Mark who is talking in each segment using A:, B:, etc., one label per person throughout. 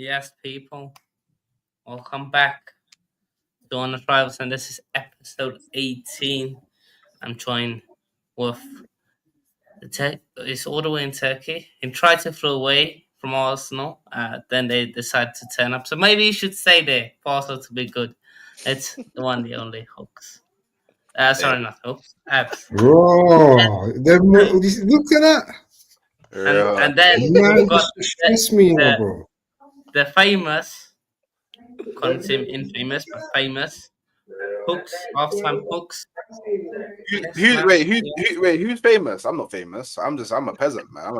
A: Yes, people. Welcome back to On the Tribals, and this is episode 18. I'm joined with it's all the way in Turkey. He tried to throw away from Arsenal, then they decided to turn up. So maybe you should stay there for Arsenal to be good. It's the one, the only Hooks. Sorry, not Hooks. Abs.
B: Bro, look at that.
A: And then
B: Man,
A: we've got
B: stress me, bro.
A: the famous, can't seem infamous, but famous Hooks, halftime Hooks.
C: Who's famous? I'm not famous. I'm a peasant, man.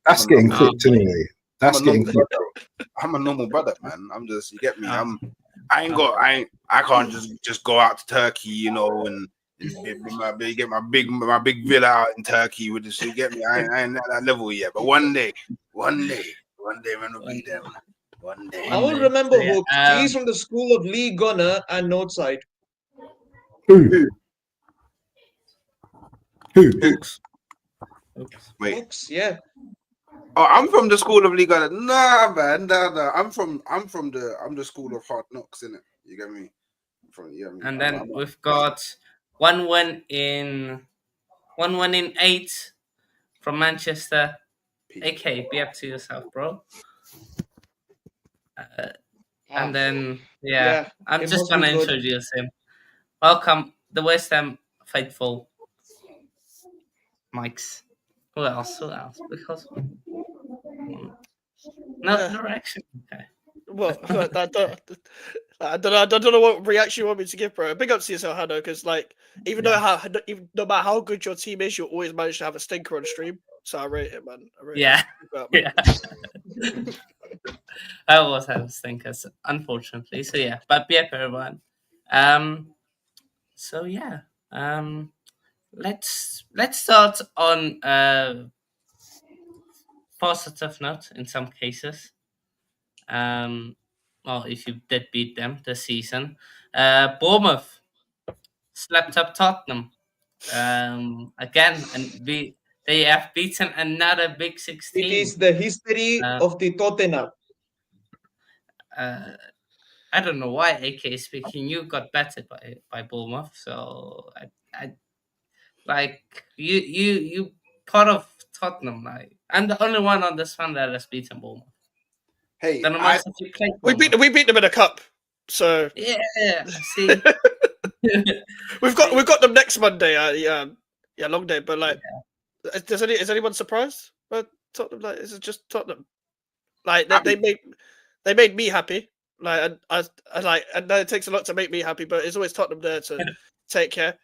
B: That's getting cooked anyway. That's getting cooked.
C: I'm a normal brother, man. I'm just, you get me. I can't just go out to Turkey, you know, and get my big villa out in Turkey with this. You get me? I ain't at that level yet. But one day, man, will be there. One day.
D: I will remember Hooks. He's from the school of Lee Gunner and Northside.
B: Who?
C: Hooks. Wait.
D: Hooks, yeah.
C: Oh, I'm from the school of League. Nah, man, nah. I'm the school of Hard Knocks, innit? You get me?
A: And then we've got one win in 8 from Manchester. AK, be up to yourself, bro. And then I'm just gonna introduce him. Welcome, the West Ham faithful Mikes. Who else? Because no reaction. Okay.
E: Well, I don't know what reaction you want me to give, bro. Big up to yourself, Hannah, because even no matter how good your team is, you always manage to have a stinker on stream. So I rate it, man.
A: I always have stinkers, unfortunately. So yeah, but be up, everyone. So yeah. Let's start on a positive note in some cases. Well, if you did beat them this season, Bournemouth slept up Tottenham again, and they have beaten another Big 16.
D: It is the history of the Tottenham.
A: I don't know why, AK speaking. You got battered by Bournemouth, so I like you part of Tottenham. I'm the only one on this fan that has beaten Bournemouth.
C: Hey,
E: we beat them in a cup. So
A: yeah. See,
E: we've got them next Monday. Long day. But is anyone surprised by Tottenham? Is it just Tottenham? They made me happy. And know it takes a lot to make me happy, but it's always Tottenham there to take care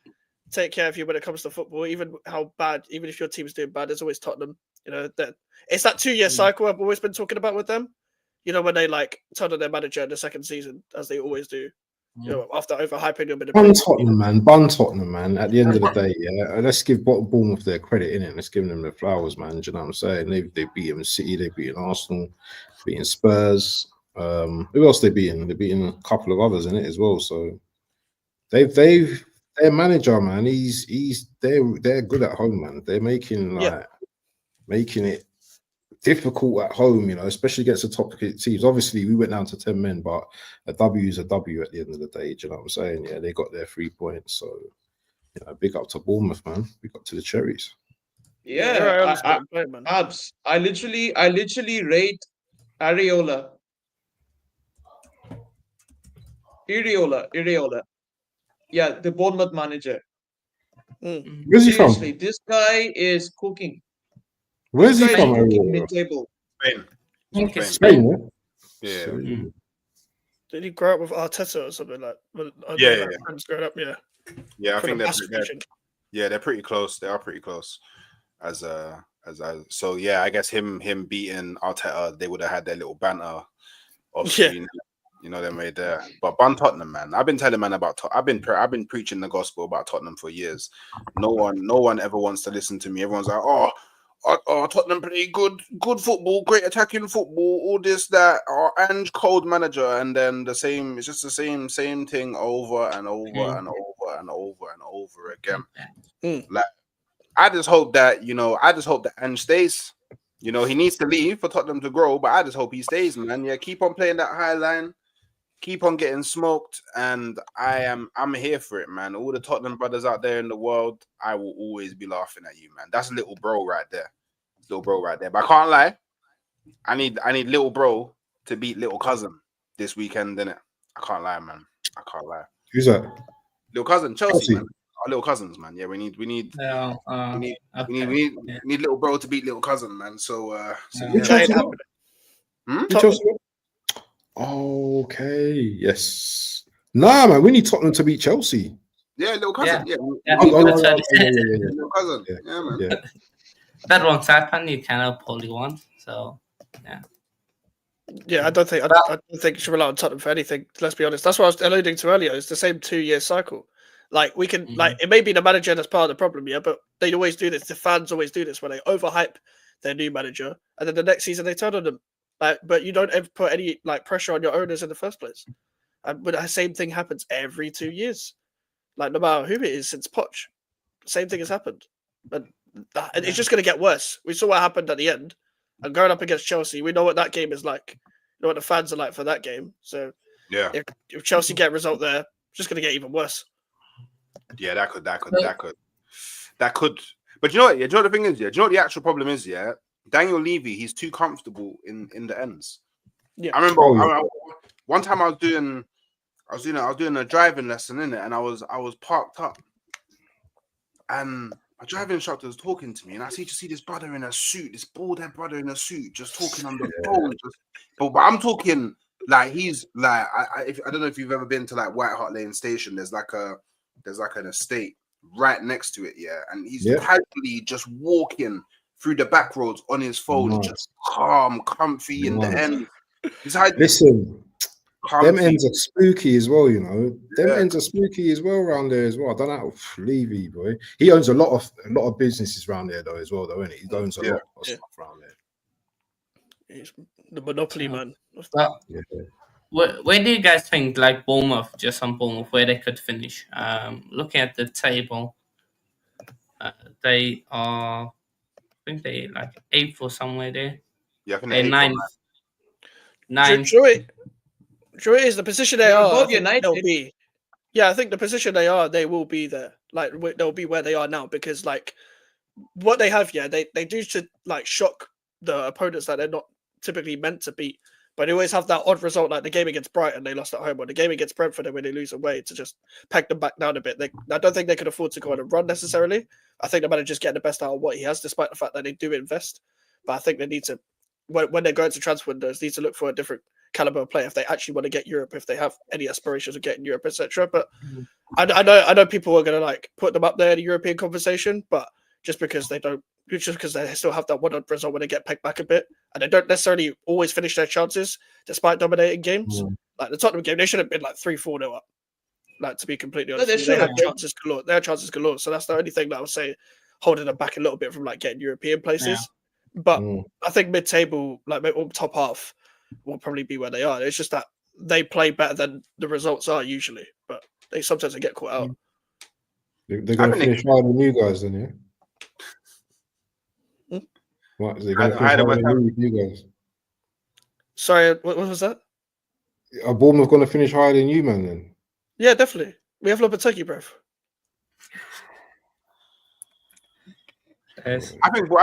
E: of you when it comes to football. Even if your team's doing bad, there's always Tottenham. You know that it's that 2-year cycle I've always been talking about with them. You know, when they turn on their manager in the second season, as they always do. You know, after overhyping them in the
B: Bun Tottenham, man. At the end of the day, let's give Bournemouth their credit, innit? Let's give them their flowers, man. Do you know what I'm saying? They beat City, they beat Arsenal, beating Spurs. Who else they beaten? They beaten a couple of others in it as well. So their manager, man, they're good at home, man. They're making it difficult at home, you know, especially against the top teams. Obviously, we went down to 10 men, but a W is a W at the end of the day. Do you know what I'm saying? Yeah, they got their 3 points. So, big up to Bournemouth, man. Big up to the Cherries.
D: Yeah, I literally rate Areola. Yeah, the Bournemouth manager.
B: Where's he from?
D: Seriously, this guy is cooking.
B: Where's he from?
D: Mid-table.
C: Spain.
B: Yeah.
E: Did he grow up with Arteta or something like? Friends growing up, yeah.
C: Yeah, I think they're pretty close. They are pretty close. So yeah, I guess him beating Arteta, they would have had their little banter. Obviously, you know, they made there. But Bun Tottenham, man. I've been telling man about I've been preaching the gospel about Tottenham for years. No one ever wants to listen to me. Everyone's like, oh, Tottenham play good football, great attacking football, all this, that, and cold manager, and then it's just the same thing over and over and over and over and over again. I just hope that Ange stays. You know, he needs to leave for Tottenham to grow, but I just hope he stays, man. Yeah, keep on playing that high line, keep on getting smoked, and I'm here for it, man. All the Tottenham brothers out there in the world, I will always be laughing at you, man. That's little bro right there. Little bro right there. But I can't lie. I need little bro to beat little cousin this weekend, innit? I can't lie, man. I can't lie.
B: Who's that?
C: Little cousin, Chelsea,
B: Chelsea.
C: man. Our little cousins, man. Yeah, we need
A: Yeah,
C: little bro to beat little cousin, man. So
B: Which
E: That ain't
B: Chelsea?
E: happening.
B: Which Chelsea? Okay, yes. Nah, man, we need Tottenham to beat Chelsea.
C: Yeah, little cousin. Yeah, little cousin. Yeah, man.
B: Yeah.
A: That won't happen. You cannot pull one. So yeah.
E: Yeah, I don't think you should rely on Tottenham for anything. Let's be honest. That's what I was alluding to earlier. It's the same 2-year cycle. Like we can, like it may be the manager that's part of the problem, yeah, but they always do this. The fans always do this when they overhype their new manager, and then the next season they turn on them. Like, but you don't ever put any like pressure on your owners in the first place. But the same thing happens every 2 years. Like no matter who it is, since Poch, same thing has happened, and it's just going to get worse. We saw what happened at the end, and going up against Chelsea, we know what that game is like. You know what the fans are like for that game. So
C: yeah,
E: if Chelsea get a result there, it's just going to get even worse.
C: Yeah, that could. But you know what? Yeah, do you know what the thing is? Yeah, do you know what the actual problem is? Yeah, Daniel Levy, he's too comfortable in the ends.
E: Yeah,
C: I remember one time I was doing a driving lesson in it, and I was parked up, and my driving instructor was talking to me, and I see this brother in a suit, this bald-head brother in a suit, just talking on the phone. But I'm talking like he's like I don't know if you've ever been to like White Hart Lane Station. There's like an estate right next to it, yeah, and he's casually just walking through the back roads on his phone, just calm, comfy in the end.
B: Listen. Them ends are spooky as well, you know. Them ends are spooky as well around there as well. I don't know, Levy, boy. He owns a lot of businesses around there though as well, though, isn't he? He owns a lot of stuff around there.
E: He's the monopoly man.
A: Well, where do you guys think, like Bournemouth, just on Bournemouth, where they could finish? Looking at the table, they are, I think they like 8th or somewhere there.
C: Yeah, I think
A: they're 9th.
E: Sure, it is the position they are. They'll be. Yeah, I think the position they are, they will be there. Like they'll be where they are now because, like, what they have, they do to like shock the opponents that they're not typically meant to beat. But they always have that odd result, like the game against Brighton, they lost at home, or the game against Brentford, when they lose away, to just peg them back down a bit. I don't think they could afford to go on a run necessarily. I think the manager's getting the best out of what he has, despite the fact that they do invest. But I think they need to, when they go into transfer windows, need to look for a different caliber of player if they actually want to get Europe, if they have any aspirations of getting Europe, etc. But I know people are going to like put them up there in the European conversation, but just because they still have that one result when they get pegged back a bit, and they don't necessarily always finish their chances despite dominating games. Like the Tottenham game, they should have been like 3-4-0 up. Like, to be completely honest, they had chances galore. They had chances galore. So that's the only thing that I would say holding them back a little bit from like getting European places. Yeah. But I think mid-table, like top half, will probably be where they are. It's just that they play better than the results are usually, but they sometimes get caught out.
B: They're going to finish higher than you guys, then, yeah. What, they're going to finish higher than you guys?
E: Sorry, what was that?
B: Are Bournemouth going to finish higher than you, man? Then
E: yeah, definitely. We have Lopetegui, bro.
C: I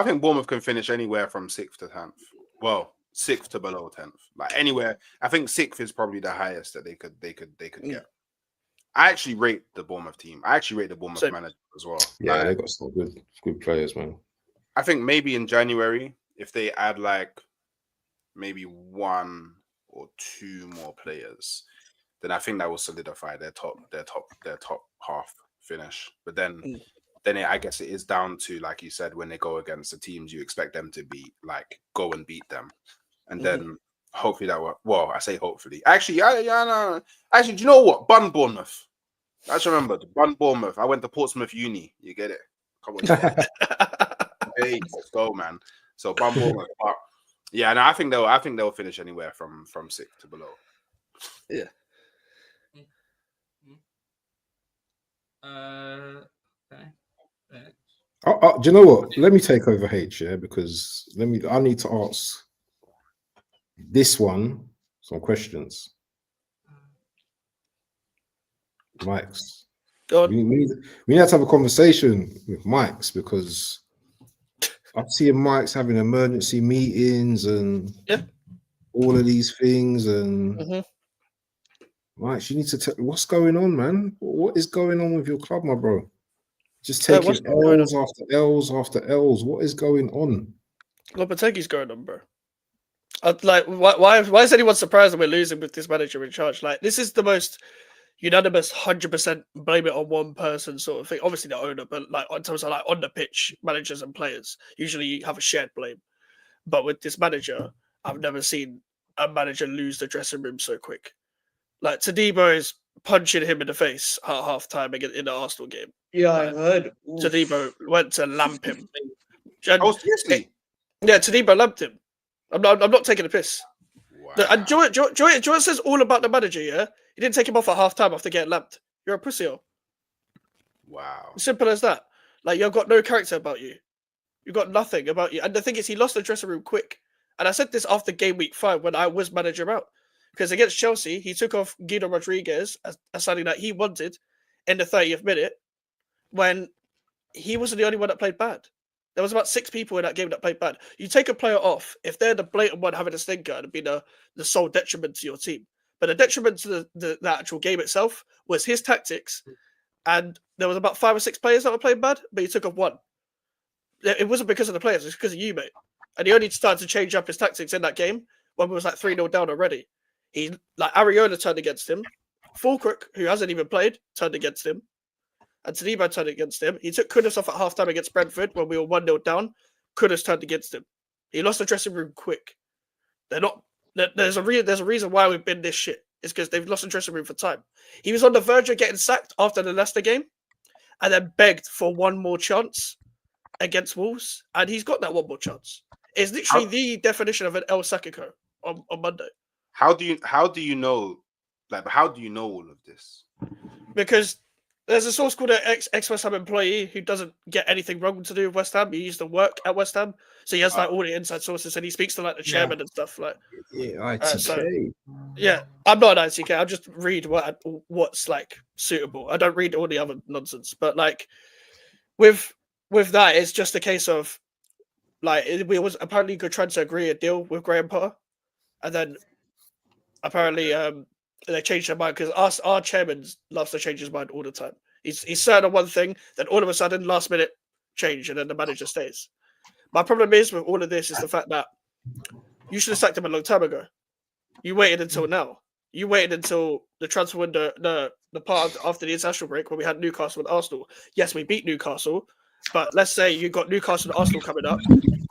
C: think Bournemouth can finish anywhere from 6th to 10th. Well, 6th to below 10th, like anywhere. I think 6th is probably the highest that they could get. I actually rate the Bournemouth team. I actually rate the Bournemouth manager as well.
B: Yeah, they got some good players, man.
C: I think maybe in January, if they add like maybe 1 or 2 more players, then I think that will solidify their top half finish. But then I guess it is down to, like you said, when they go against the teams you expect them to beat, like go and beat them, and then hopefully that will. Well, I say hopefully. Actually, no. Actually, do you know what? Bun Bournemouth. I just remembered Bun Bournemouth. I went to Portsmouth Uni. You get it? Come on. Hey, let's go, man. So Bun Bournemouth. But yeah, no, I think they'll finish anywhere from 6th to below.
E: Yeah.
A: Okay.
B: Do you know what? Let me take over H, because I need to ask this one some questions. Mike's. We need to have a conversation with Mike's, because I'm seeing Mike's having emergency meetings and all of these things. And Mike's, you need to tell what's going on, man. What is going on with your club, my bro? Just taking L's after L's after L's. What is going on?
E: Lopetegui's going on, bro. Like, why is anyone surprised that we're losing with this manager in charge? Like, this is the most unanimous 100% blame it on one person sort of thing. Obviously the owner, but like in terms of like on the pitch, managers and players, usually you have a shared blame. But with this manager, I've never seen a manager lose the dressing room so quick. Like Todibo is punching him in the face at half time in the Arsenal game.
D: Yeah,
E: like,
D: I heard.
E: Todibo went to lamp him.
C: Oh, seriously?
E: Yeah, Todibo lamped him. I'm not taking a piss.
C: Wow.
E: And Joy says all about the manager, yeah? He didn't take him off at half time after getting lamped. You're a pussy.
C: Wow.
E: Simple as that. Like, you've got no character about you. You've got nothing about you. And the thing is, he lost the dressing room quick. And I said this after game week 5 when I was manager out. Because against Chelsea, he took off Guido Rodriguez as something that he wanted in the 30th minute when he wasn't the only one that played bad. There was about 6 people in that game that played bad. You take a player off, if they're the blatant one having a stinker, it'd be the sole detriment to your team. But the detriment to the actual game itself was his tactics. And there was about 5 or 6 players that were playing bad, but he took off 1. It wasn't because of the players, it's because of you, mate. And he only started to change up his tactics in that game when we was like 3-0 down already. He, like, Areola turned against him. Fulcrook, who hasn't even played, turned against him. And Todibo turned against him. He took Kudus off at halftime against Brentford when we were 1-0 down. Kudus turned against him. He lost the dressing room quick. There's a reason why we've been this shit. It's because they've lost the dressing room for time. He was on the verge of getting sacked after the Leicester game and then begged for one more chance against Wolves. And he's got that one more chance. It's literally the definition of an El Sacico on Monday.
C: How do you know? Like, how do you know all of this?
E: Because there's a source called an ex-West Ham employee who doesn't get anything wrong to do with West Ham. He used to work at West Ham, so he has like all the inside sources, and he speaks to like the chairman and stuff. Like,
B: ITK.
E: Yeah, I'm not an ITK. I just read what's like suitable. I don't read all the other nonsense. But like with that, it's just a case of like we was apparently trying to agree a deal with Graham Potter, and then apparently they changed their mind because our chairman loves to change his mind all the time. He's certain on one thing, then all of a sudden, last minute change, and then the manager stays. My problem is with all of this is the fact that you should have sacked him a long time ago. You waited until now. You waited until the transfer window, the part after the international break when we had Newcastle and Arsenal. Yes, we beat Newcastle, but let's say you got Newcastle and Arsenal coming up.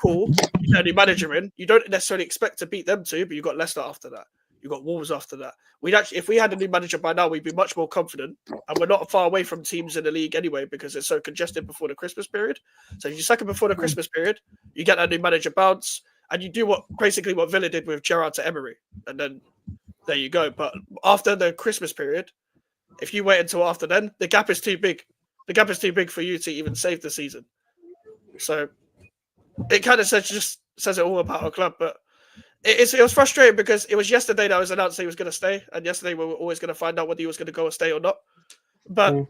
E: Cool. You get a new manager in. You don't necessarily expect to beat them two, but you got Leicester after that. You got Wolves after that. If we had a new manager by now, we'd be much more confident. And we're not far away from teams in the league anyway because it's so congested before the Christmas period. So if you sack it before the Christmas period, you get that new manager bounce, and you do basically what Villa did with Gerrard to Emery, and then there you go. But after the Christmas period, if you wait until after then, the gap is too big. The gap is too big for you to even save the season. So it kind of says it all about our club, but. It was frustrating because it was yesterday that I was announced he was going to stay, and yesterday we were always going to find out whether he was going to go or stay or not. But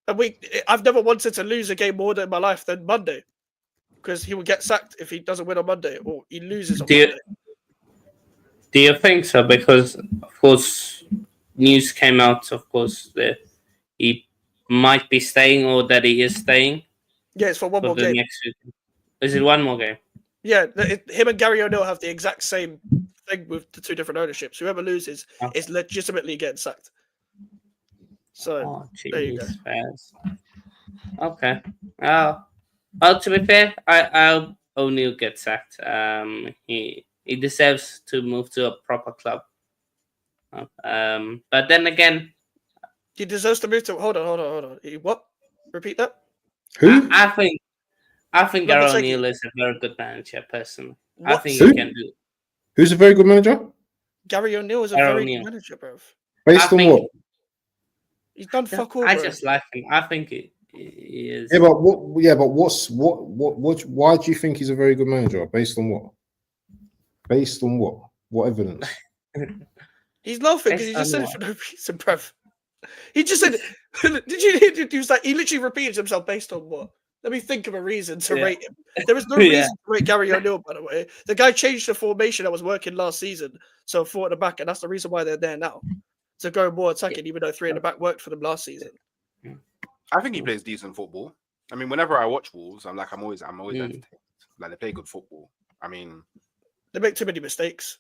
E: I've never wanted to lose a game more in my life than Monday, because he will get sacked if he doesn't win on Monday or he loses on Monday.
A: Do you think so? Because of course, news came out. Of course, that he might be staying or that he is staying.
E: Yeah, it's for one more game.
A: Next week. Is it one more game?
E: Yeah, him and Gary O'Neill have the exact same thing with the 2 different ownerships. Whoever loses is legitimately getting sacked. So there you go.
A: Okay. To be fair, I'll O'Neill get sacked. He deserves to move to a proper club. But then again,
E: he deserves to move to. Hold on. What? Repeat that.
B: Who?
A: I think Gary O'Neill is a very good manager, personally.
E: What?
A: I think he can do.
B: Who's a very good manager?
E: Gary O'Neill is a very good manager, bro.
B: Based on what?
E: He's done fuck all,
A: I
E: bro.
A: just like him. I think He is.
B: Yeah, but what? Yeah, but what? Why do you think he's a very good manager? Based on what? Based on what? What evidence?
E: He's laughing because he just said it for no reason, bruv. He just said, "Did you?" He was like, he literally repeated himself based on what? Let me think of a reason to rate him. There was no reason to rate Gary O'Neill, by the way. The guy changed the formation that was working last season, so 4 at the back, and that's the reason why they're there now. To go more attacking, even though 3 at the back worked for them last season.
C: I think he plays decent football. I mean, whenever I watch Wolves, I'm always entertained. Like, they play good football. I mean,
E: they make too many mistakes.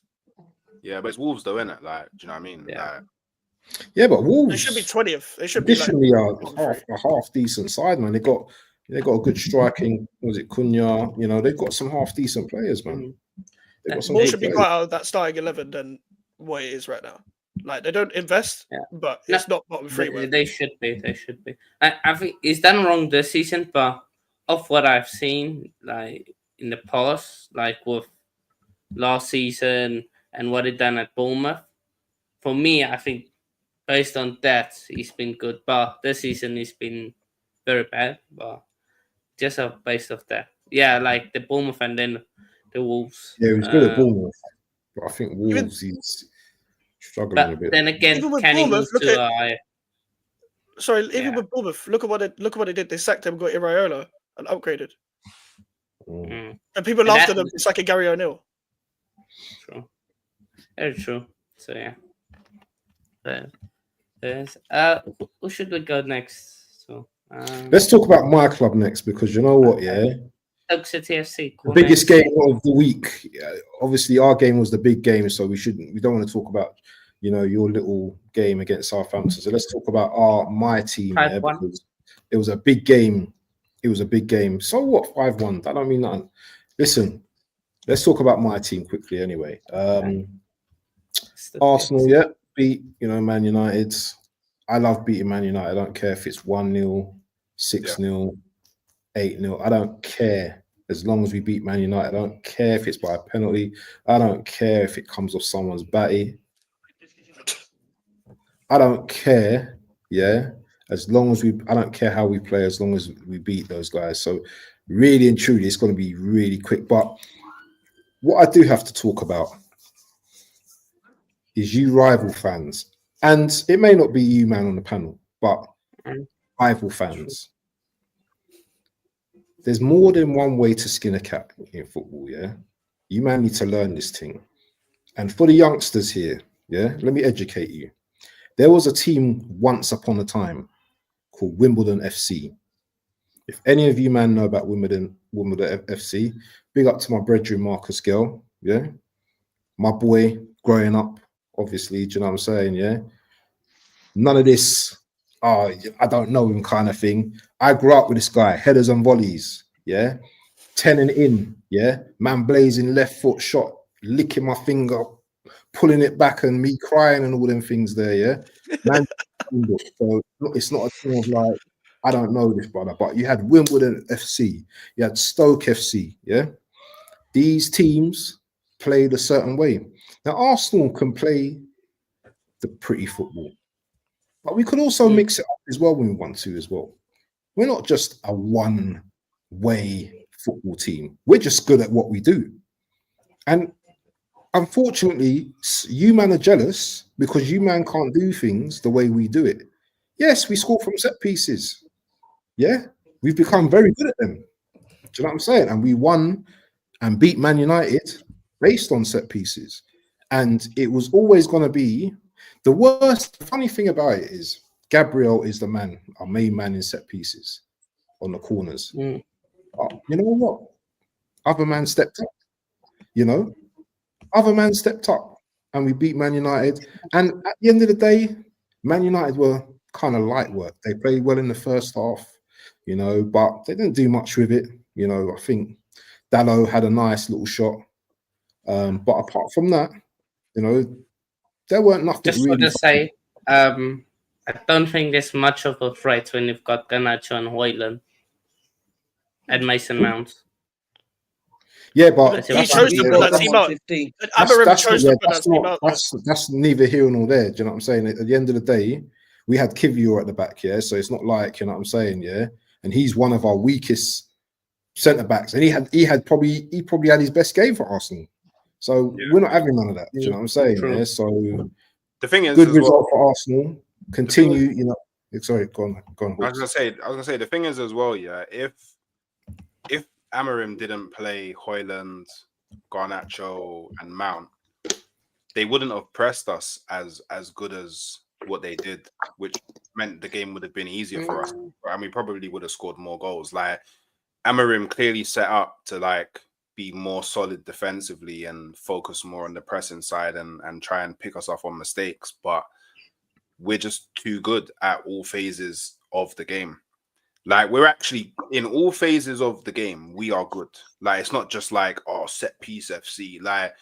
C: Yeah, but it's Wolves though, isn't it? Like, do you know what I mean?
A: Yeah.
C: Like,
B: Yeah, but Wolves
E: They should be 20th. They should
B: traditionally
E: be like
B: are a half decent side, man. They got a good striking. Was it Cunha? You know, they've got some half decent players, man. They've got some
E: more
B: good
E: should be
B: players.
E: quite out of that starting 11 than what it is right now. Like, they don't invest, but it's not bottom 3.
A: They should be. They should be. I think it's done wrong this season, but of what I've seen, like in the past, like with last season and what it done at Bournemouth, for me, I think based on that, he's been good. But this season, he's been very bad. But just based off that, yeah, like the Bournemouth and then the Wolves.
B: Yeah, he's good at Bournemouth, but I think Wolves he's struggling a bit.
A: Then again,
E: even with
A: can he move
E: Bournemouth,
A: to
E: even with Bournemouth, look at what they did. They sacked him, got Iraola, and upgraded. And people laughed at them. It's like a Gary O'Neill.
A: True. Very true. So yeah. Who should we go next? So
B: let's talk about my club next, because you know what,
A: Stoke City FC.
B: The biggest game of the week. Obviously, our game was the big game, so we don't want to talk about, you know, your little game against Southampton. So let's talk about my team, because it was a big game. It was a big game. So what? 5-1. That don't mean nothing. Listen, let's talk about my team quickly. Anyway, Arsenal, beat Man United. I love beating Man United. I don't care if it's 1-0, 6-0, 8-0. I don't care, as long as we beat Man United. I don't care if it's by a penalty. I don't care if it comes off someone's batty. I don't care. As long as I don't care how we play, as long as we beat those guys. So really and truly, it's going to be really quick. But what I do have to talk about is you rival fans. And it may not be you, man, on the panel, but rival fans. There's more than one way to skin a cat in football, You man need to learn this thing. And for the youngsters here, let me educate you. There was a team once upon a time called Wimbledon FC. If any of you man know about Wimbledon FC, big up to my brethren Marcus Gill, my boy growing up, obviously, do you know what I'm saying, None of this, I don't know him kind of thing. I grew up with this guy, headers and volleys, 10 and in, man blazing left foot shot, licking my finger, pulling it back and me crying and all them things there, Man, so it's not a thing of like, I don't know this brother, but you had Wimbledon FC, you had Stoke FC, These teams played a certain way. Now, Arsenal can play the pretty football, but we could also mix it up as well when we want to as well. We're not just a one-way football team. We're just good at what we do. And unfortunately, you man are jealous because you man can't do things the way we do it. Yes, we score from set pieces. We've become very good at them. Do you know what I'm saying? And we won and beat Man United based on set pieces. And it was always going to be the worst. The funny thing about it is Gabriel is the man, our main man in set pieces on the corners. You know what? Other man stepped up, Other man stepped up and we beat Man United. And at the end of the day, Man United were kind of light work. They played well in the first half, but they didn't do much with it. I think Dalot had a nice little shot. But apart from that, there weren't nothing
A: just
B: really.
A: Just to say, I don't think there's much of a threat when you've got Garnacho and Hoyland and Mason Mount.
B: Yeah, but
E: he chose to put that team out.
B: That's neither here nor there. Do you know what I'm saying? At the end of the day, we had Kivior at the back, so it's not like, you know what I'm saying, and he's one of our weakest centre backs, and he probably had his best game for Arsenal. So we're not having none of that. Do you know what I'm saying?
A: True.
B: Yeah. So
C: the thing is,
B: good result for Arsenal. Continue. You know. Sorry, go on.
C: I was gonna say the thing is as well. Yeah, if Amorim didn't play Højlund, Garnacho, and Mount, they wouldn't have pressed us as good as what they did, which meant the game would have been easier for us. And we probably would have scored more goals. Like Amorim clearly set up to like be more solid defensively and focus more on the pressing side and try and pick us off on mistakes. But we're just too good at all phases of the game. Like we're actually in all phases of the game, we are good. Like it's not just like set piece FC. Like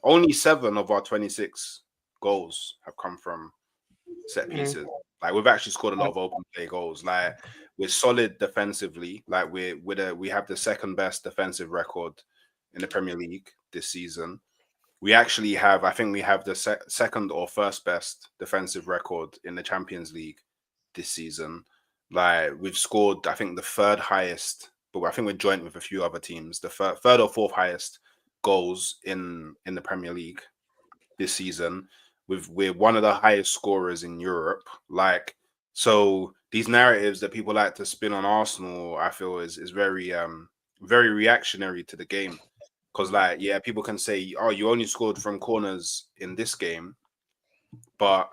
C: only 7 of our 26 goals have come from set pieces. Like we've actually scored a lot of open play goals. Like we're solid defensively. Like we have the second best defensive record in the Premier League this season. We actually have, I think we have the second or first best defensive record in the Champions League this season. Like we've scored, I think the 3rd highest, but I think we're joint with a few other teams, the 3rd or 4th highest goals in the Premier League this season. We're one of the highest scorers in Europe. Like, so these narratives that people like to spin on Arsenal, I feel is very very reactionary to the game. Because like, yeah, people can say, oh, you only scored from corners in this game, but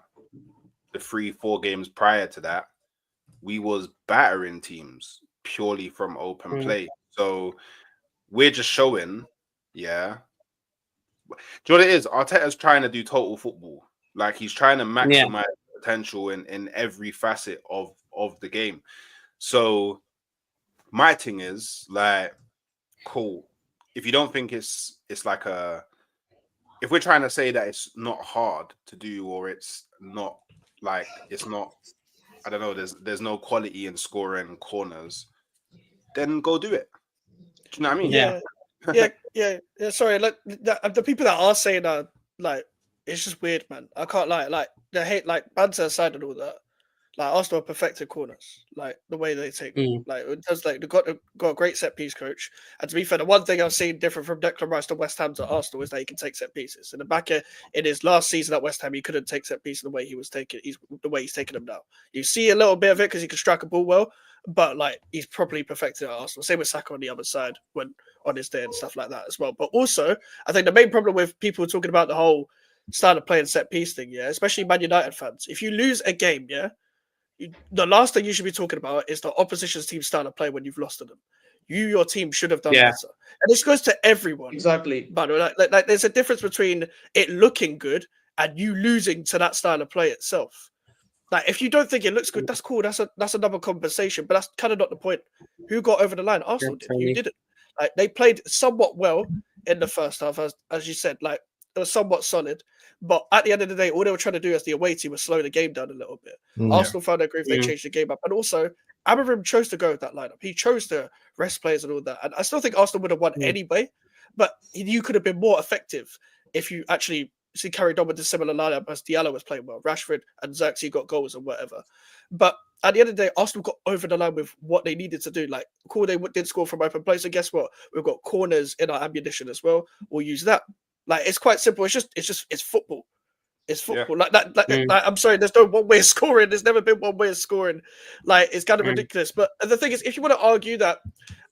C: the 3-4 games prior to that, we was battering teams purely from open play. So we're just showing, yeah. Do you know what it is? Arteta's trying to do total football. Like he's trying to maximize potential in every facet of the game. So my thing is like, cool. If you don't think it's like if we're trying to say that it's not hard to do, or it's not like it's not, I don't know, there's no quality in scoring corners, then go do it. Do you know what I mean?
E: Yeah. Sorry, like the people that are saying that, like, it's just weird, man. I can't lie. Like the hate, like banter aside and all that. Like Arsenal are perfected corners, like the way they take them. Like it does, like they've got a great set piece coach. And to be fair, the one thing I've seen different from Declan Rice to West Ham to Arsenal is that he can take set pieces. In the back in his last season at West Ham, he couldn't take set pieces the way he was taking. The way he's taking them now. You see a little bit of it because he can strike a ball well, but like he's properly perfected at Arsenal. Same with Saka on the other side when on his day and stuff like that as well. But also, I think the main problem with people talking about the whole style of play and set piece thing, especially Man United fans, if you lose a game, the last thing you should be talking about is the opposition's team style of play when you've lost to them. Your team should have done better. And this goes to everyone.
D: Exactly.
E: But like there's a difference between it looking good and you losing to that style of play itself. Like if you don't think it looks good, that's cool. That's another conversation. But that's kind of not the point. Who got over the line? Arsenal did. You didn't. Like they played somewhat well in the first half, as you said. Like it was somewhat solid. But at the end of the day, all they were trying to do as the away team was slow the game down a little bit. Arsenal found their groove. They changed the game up. And also, Amorim chose to go with that lineup. He chose to rest players and all that. And I still think Arsenal would have won anyway. But you could have been more effective if you actually carried on with the similar lineup as Diallo was playing well. Rashford and Xerxes got goals and whatever. But at the end of the day, Arsenal got over the line with what they needed to do. Like, cool, they did score from open play. So guess what? We've got corners in our ammunition as well. We'll use that. Like it's quite simple. It's football. It's football. Yeah. Like I'm sorry, there's no one way of scoring. There's never been one way of scoring. Like it's kind of ridiculous. But the thing is, if you want to argue that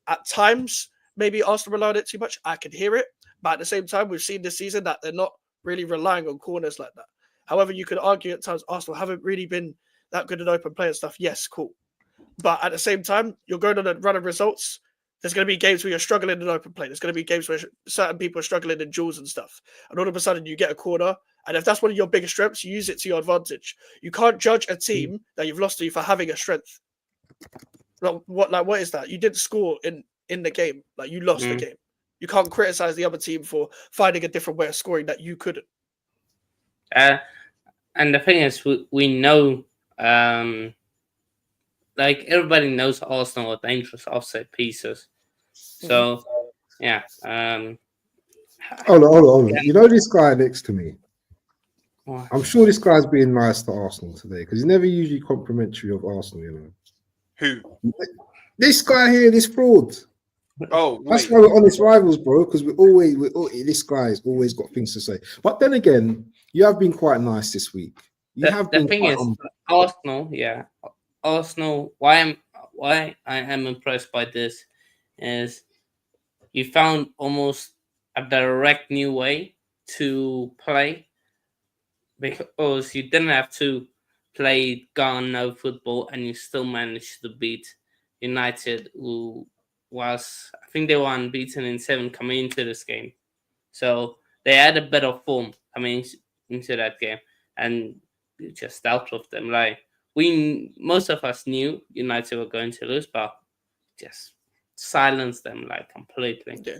E: at times maybe Arsenal rely on it too much, I can hear it. But at the same time, we've seen this season that they're not really relying on corners like that. However, you could argue at times Arsenal haven't really been that good at open play and stuff. Yes, cool. But at the same time, you're going on a run of results. There's going to be games where you're struggling in open play. There's going to be games where certain people are struggling in duels and stuff. And all of a sudden, you get a corner. And if that's one of your biggest strengths, you use it to your advantage. You can't judge a team that you've lost to for having a strength. What is that? You didn't score in the game. Like, you lost the game. You can't criticize the other team for finding a different way of scoring that you couldn't.
A: And the thing is, we know, like everybody knows Arsenal are dangerous offset pieces. So, yeah.
B: Hold on. You know this guy next to me? I'm sure this guy's being nice to Arsenal today because he's never usually complimentary of Arsenal, you know.
C: Who?
B: This guy here, this fraud.
C: Oh,
B: That's
C: wait.
B: why we're honest rivals, bro. Because this guy's always got things to say. But then again, you have been quite nice this week. You have
A: The
B: been
A: thing
B: quite
A: is, Arsenal, yeah, Arsenal. Why I am impressed by this is you found almost a direct new way to play, because you didn't have to play gun no football and you still managed to beat United, who was, I think they were unbeaten in 7 coming into this game. So they had a bit of form coming into that game, and you just dealt with them. Like, most of us knew United were going to lose, but just silenced them like completely.
E: Yeah.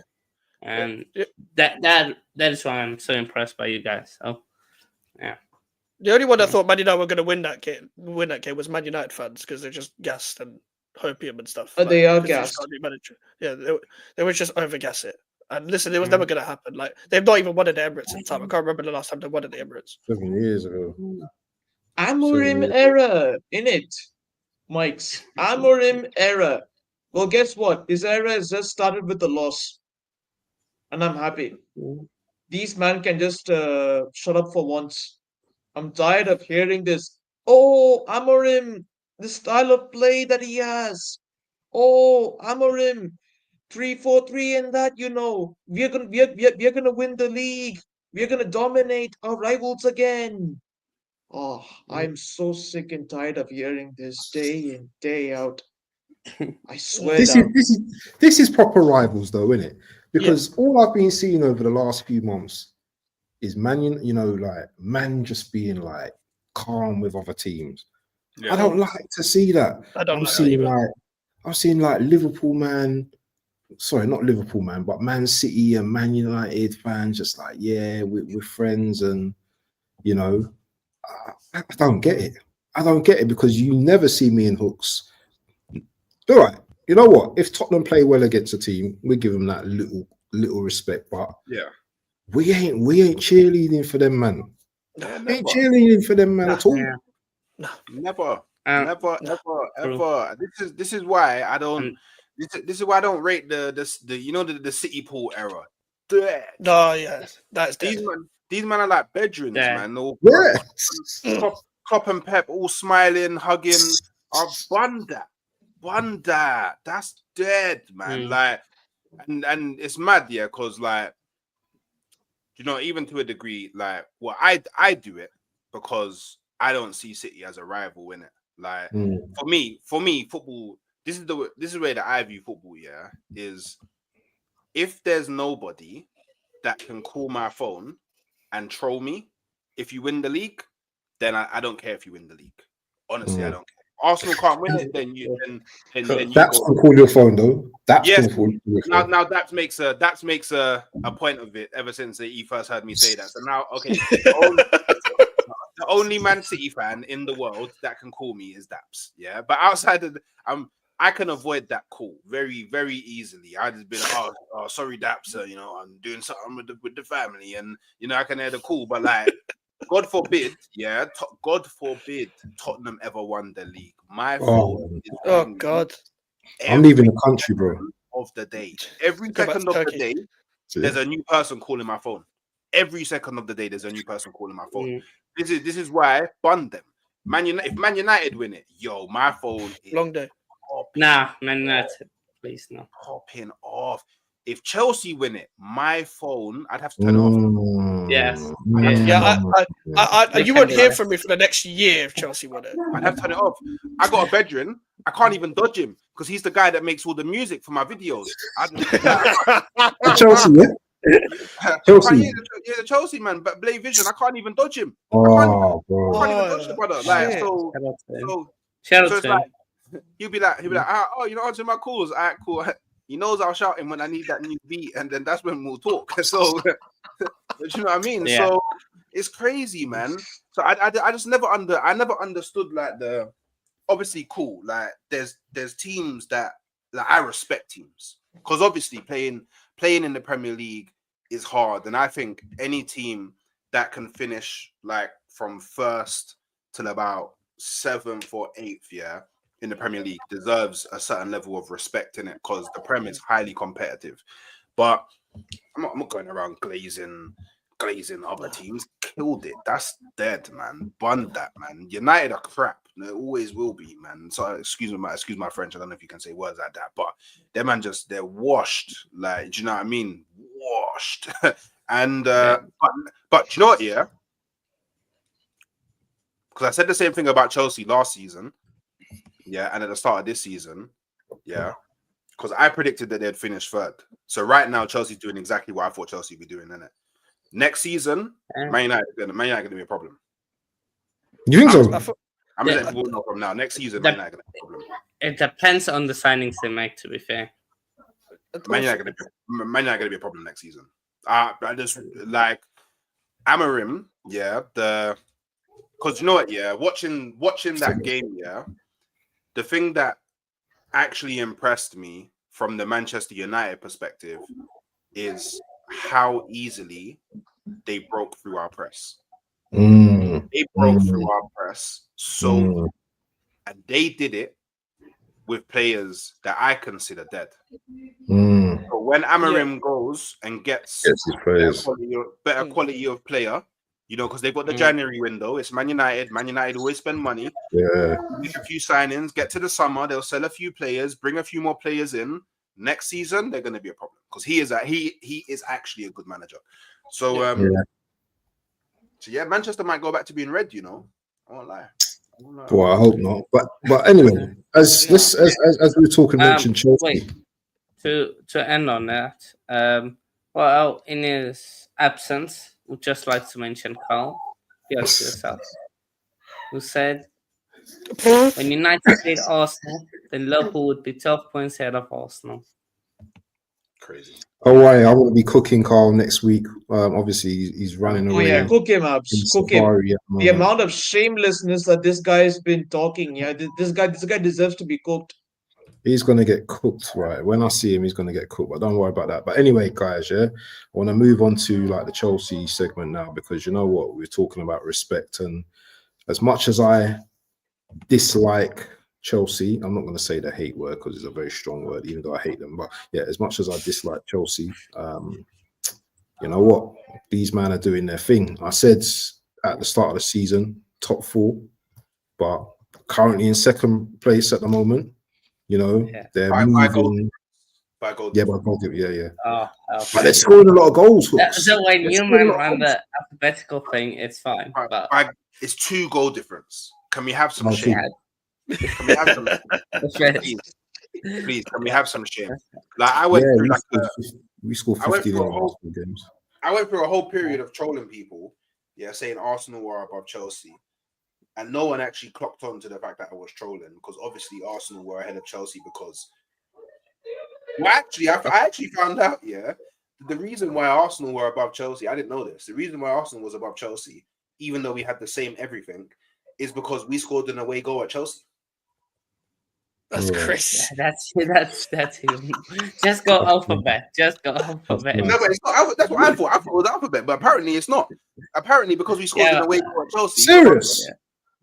A: And
E: Yeah.
A: that is why I'm so impressed by you guys. So yeah.
E: The only one that thought Man United were going to win that game was Man United fans, because they're just gassed and hopium and stuff.
D: They are
E: 'cause they just
D: gassed.
E: can't do manager. Yeah, they would just overgas it. And listen, it was never going to happen. Like, they've not even won at the Emirates in time. I can't remember the last time they won at the Emirates.
B: 7 years ago.
D: Amorim era in it, Mike's Amorim era. Well, guess what? His era has just started with a loss, and I'm happy. These men can just shut up for once. I'm tired of hearing this. Oh, Amorim, the style of play that he has. Oh, Amorim, 3-4-3 and that, we're gonna win the league. We're gonna dominate our rivals again. Oh, I'm so sick and tired of hearing this day in, day out. I swear
B: This
D: down.
B: is proper rivals, though, isn't it? Because all I've been seeing over the last few months is man just being like calm with other teams.
C: Yeah.
B: I don't like to see that. I'm seeing like Liverpool, man. Sorry, not Liverpool, man, but Man City and Man United fans just like, yeah, we're friends, and I don't get it. I don't get it, because you never see me in hooks. All right, you know what? If Tottenham play well against a team, we give them that little respect. But
C: Yeah,
B: we ain't cheerleading for them, man. Ain't cheerleading for them, man, at all.
A: Yeah.
C: Never, ever. This is why I don't. This is why I don't rate the City Pool era.
E: No, yeah, that's
C: these men are like bedrooms, man. All
B: Yeah.
C: Klopp and Pep all smiling, hugging. I've won that. That's dead, man. Like, and it's mad, yeah, because like, even to a degree, like, well, I do it because I don't see City as a rival in it. Like, for me, football. This is the way that I view football. Yeah, is if there's nobody that can call my phone and troll me if you win the league, then I don't care if you win the league. Honestly, I don't care. Arsenal can't win it, then you
B: Daps can call your phone, though.
C: Yes.
B: Can call your phone.
C: Now Daps makes a point of it ever since he first heard me say that. So now, okay, the only Man City fan in the world that can call me is Daps. Yeah, but outside of I can avoid that call very, very easily. I just be like, oh, sorry, Daps. I'm doing something with the family, and I can hear the call. But like, God forbid, God forbid Tottenham ever won the league. My phone is
E: God.
B: I'm leaving the country, bro.
C: Of the day, every second of the day, there's a new person calling my phone. Every second of the day, there's a new person calling my phone. This is why bun them. If Man United win it, my phone is
E: long day.
A: Nah, Man United, please no.
C: Popping off. If Chelsea win it, my phone, I'd have to turn it off.
A: Yes.
E: You won't hear from me for the next year if Chelsea win it.
C: I'd have to turn it off. I got a bedroom. I can't even dodge him because he's the guy that makes all the music for my videos.
B: Chelsea, yeah? Chelsea.
C: He's a Chelsea man, but Blade Vision, I can't even dodge him.
B: Bro.
C: I can't even dodge the brother. Like, so it's like he'll be like, you're not answering my calls. All right, cool. He knows I'll shout him when I need that new beat, and then that's when we'll talk. So, do you know what I mean? Yeah. So it's crazy, man. So I just never understood like obviously cool. Like there's teams that like I respect teams because obviously playing in the Premier League is hard, and I think any team that can finish like from first till about 7th or 8th, in the Premier League deserves a certain level of respect in it because the Prem is highly competitive. But I'm not going around glazing other teams. Killed it. That's dead, man. Bun that, man. United are crap. They always will be, man. So excuse my French. I don't know if you can say words like that, but they're washed. Like, do you know what I mean? Washed. And but do you know what? Yeah, because I said the same thing about Chelsea last season. Yeah, and at the start of this season, yeah, because I predicted that they'd finish third. So right now, Chelsea's doing exactly what I thought Chelsea would be doing, innit? Next season, Man United going to be a problem.
B: You think so?
C: I'm letting people know from now. Next season, Man United going to be a problem.
A: It depends on the signings they make, to be fair.
C: Man United going to be a problem next season. I just like Amarim, yeah, because you know what, yeah, watching that game, yeah, the thing that actually impressed me from the Manchester United perspective is how easily they broke through our press. They broke through our press and they did it with players that I consider dead. So when Amarim goes and gets better quality of player, you know, because they've got the January window. It's Man United. Man United always spend money.
B: Yeah.
C: Make a few signings. Get to the summer. They'll sell a few players. Bring a few more players in. Next season, they're going to be a problem because he is actually a good manager. So yeah, Manchester might go back to being red. You know, I won't lie.
B: Well, I hope not. But anyway, as we were talking, mentioned Chelsea.
A: Wait, to end on that. Well, in his absence, would just like to mention Carl, yourself, who said when United played Arsenal, then Liverpool would be 12 points ahead of Arsenal.
C: Crazy.
B: Oh, right. I will be cooking Carl next week. Obviously, he's running away.
D: Oh, yeah, cook him up. Cook him. The amount of shamelessness that this guy's been talking, yeah, this guy deserves to be cooked.
B: He's going to get cooked, right? When I see him, he's going to get cooked. But don't worry about that. But anyway, guys, yeah, I want to move on to like the Chelsea segment now because you know what? We're talking about respect. And as much as I dislike Chelsea, I'm not going to say the hate word because it's a very strong word, even though I hate them. But yeah, as much as I dislike Chelsea, you know what? These men are doing their thing. I said at the start of the season, top 4, but currently in second place at the moment. You know, they're moving. By goal. Yeah.
A: Oh,
B: but they're scoring a lot of goals.
A: So when newsMan run the alphabetical thing, it's fine. But
C: it's 2 goal difference. Can we have some shame? Can we have some? Please, can we have some shame? Like I went through
B: we scored 50 games.
C: I went through a whole period of trolling people, saying Arsenal were above Chelsea. And no one actually clocked on to the fact that I was trolling because obviously Arsenal were ahead of Chelsea because I actually found out, the reason why Arsenal were above Chelsea, I didn't know this. The reason why Arsenal was above Chelsea, even though we had the same everything, is because we scored an away goal at Chelsea.
E: That's crazy.
A: That's him. Just go alphabet. Just go alphabet.
C: No, but it's not. That's what I thought. I thought it was alphabet, but apparently it's not. Apparently, because we scored an away goal at Chelsea.
B: Serious?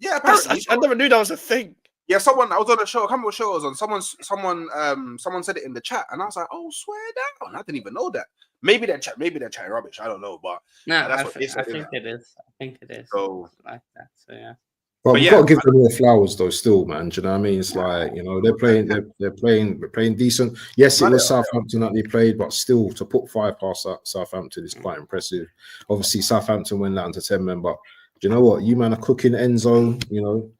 C: Yeah, apparently.
E: I never knew that was a thing.
C: Yeah, I was on a show. I can't remember what show it was on. Someone said it in the chat, and I was like, "Oh, swear down!" I didn't even know that. Maybe they're chatting rubbish. I don't know, but
A: no, I think it is. I think it is.
C: So
A: like that. So yeah.
B: But we've got to give them their flowers, though. Still, man. Do you know what I mean? It's like they're playing decent. Yes, it was Southampton that they played, but still to put 5 past Southampton is quite impressive. Obviously, Southampton went down to 10 men, but do you know what? You man are cooking Enzo. You know,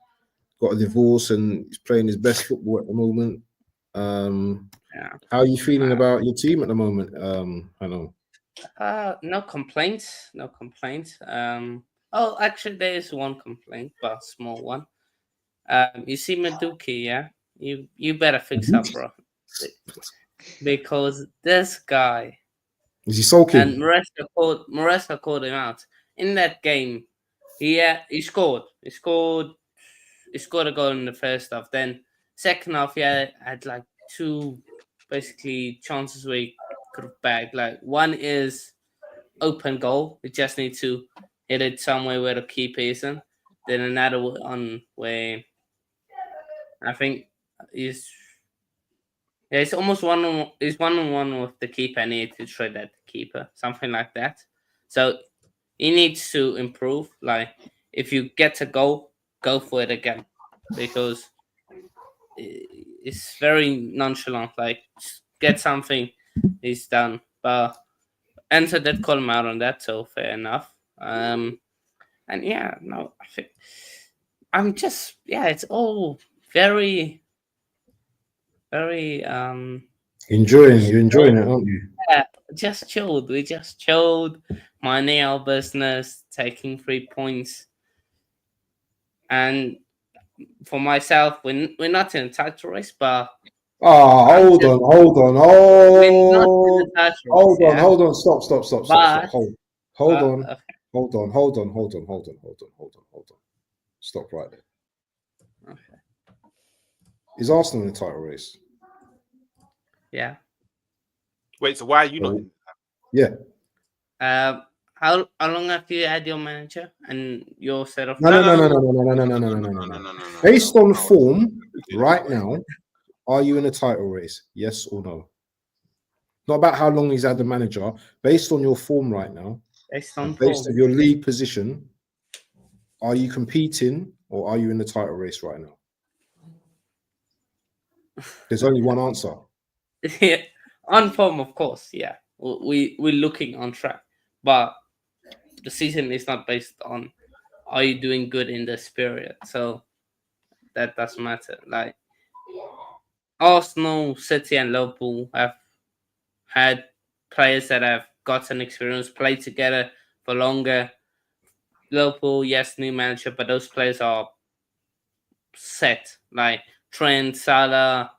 B: got a divorce and he's playing his best football at the moment. How are you feeling about your team at the moment? I know.
A: No complaints. No complaints. Oh, actually, there is one complaint, but a small one. You see Maduki, yeah? You better fix up, bro. Because this guy...
B: Is he sulking?
A: And Maresca called him out. In that game, he scored. He scored a goal in the first half. Then second half, he had like 2 basically chances where he could have bagged. Like one is open goal. We just need to hit it somewhere where the keeper isn't. Then another one where I think is yeah, it's almost one-on-one with the keeper. And need to trade that keeper, something like that. So he needs to improve. Like if you get a goal, go for it again, because it's very nonchalant. Like just get something, is done. But Enzo did call him out on that, so fair enough. And yeah, no, I think I'm just it's all very, very
B: You're enjoying it, aren't you?
A: yeah, just chilled. We just chilled, minding our business, taking 3 points. And for myself, we're not in a title race, but
B: Hold on,
A: we're not in a title race, yeah.
B: hold on, stop,
A: But
B: hold on,
A: okay.
B: hold on. Stop right there.
A: Okay.
B: Is Arsenal in the title race?
A: Yeah.
C: Wait, so why are you not?
B: Yeah.
A: How long have you had your manager and your set of?
B: No. Based on form right now, are you in a title race? Yes or no? Not about how long he's had the manager. Based on your form right now,
A: Based on
B: based
A: form.
B: on your league position, are you competing or are you in the title race right now? There's only one answer.
A: Yeah, on form, of course. Yeah, we're looking on track, but the season is not based on are you doing good in this period. So that doesn't matter. Like Arsenal, City, and Liverpool have had players that have gotten experience, played together for longer. Liverpool, yes, new manager, but those players are set. Like Trent, Salah,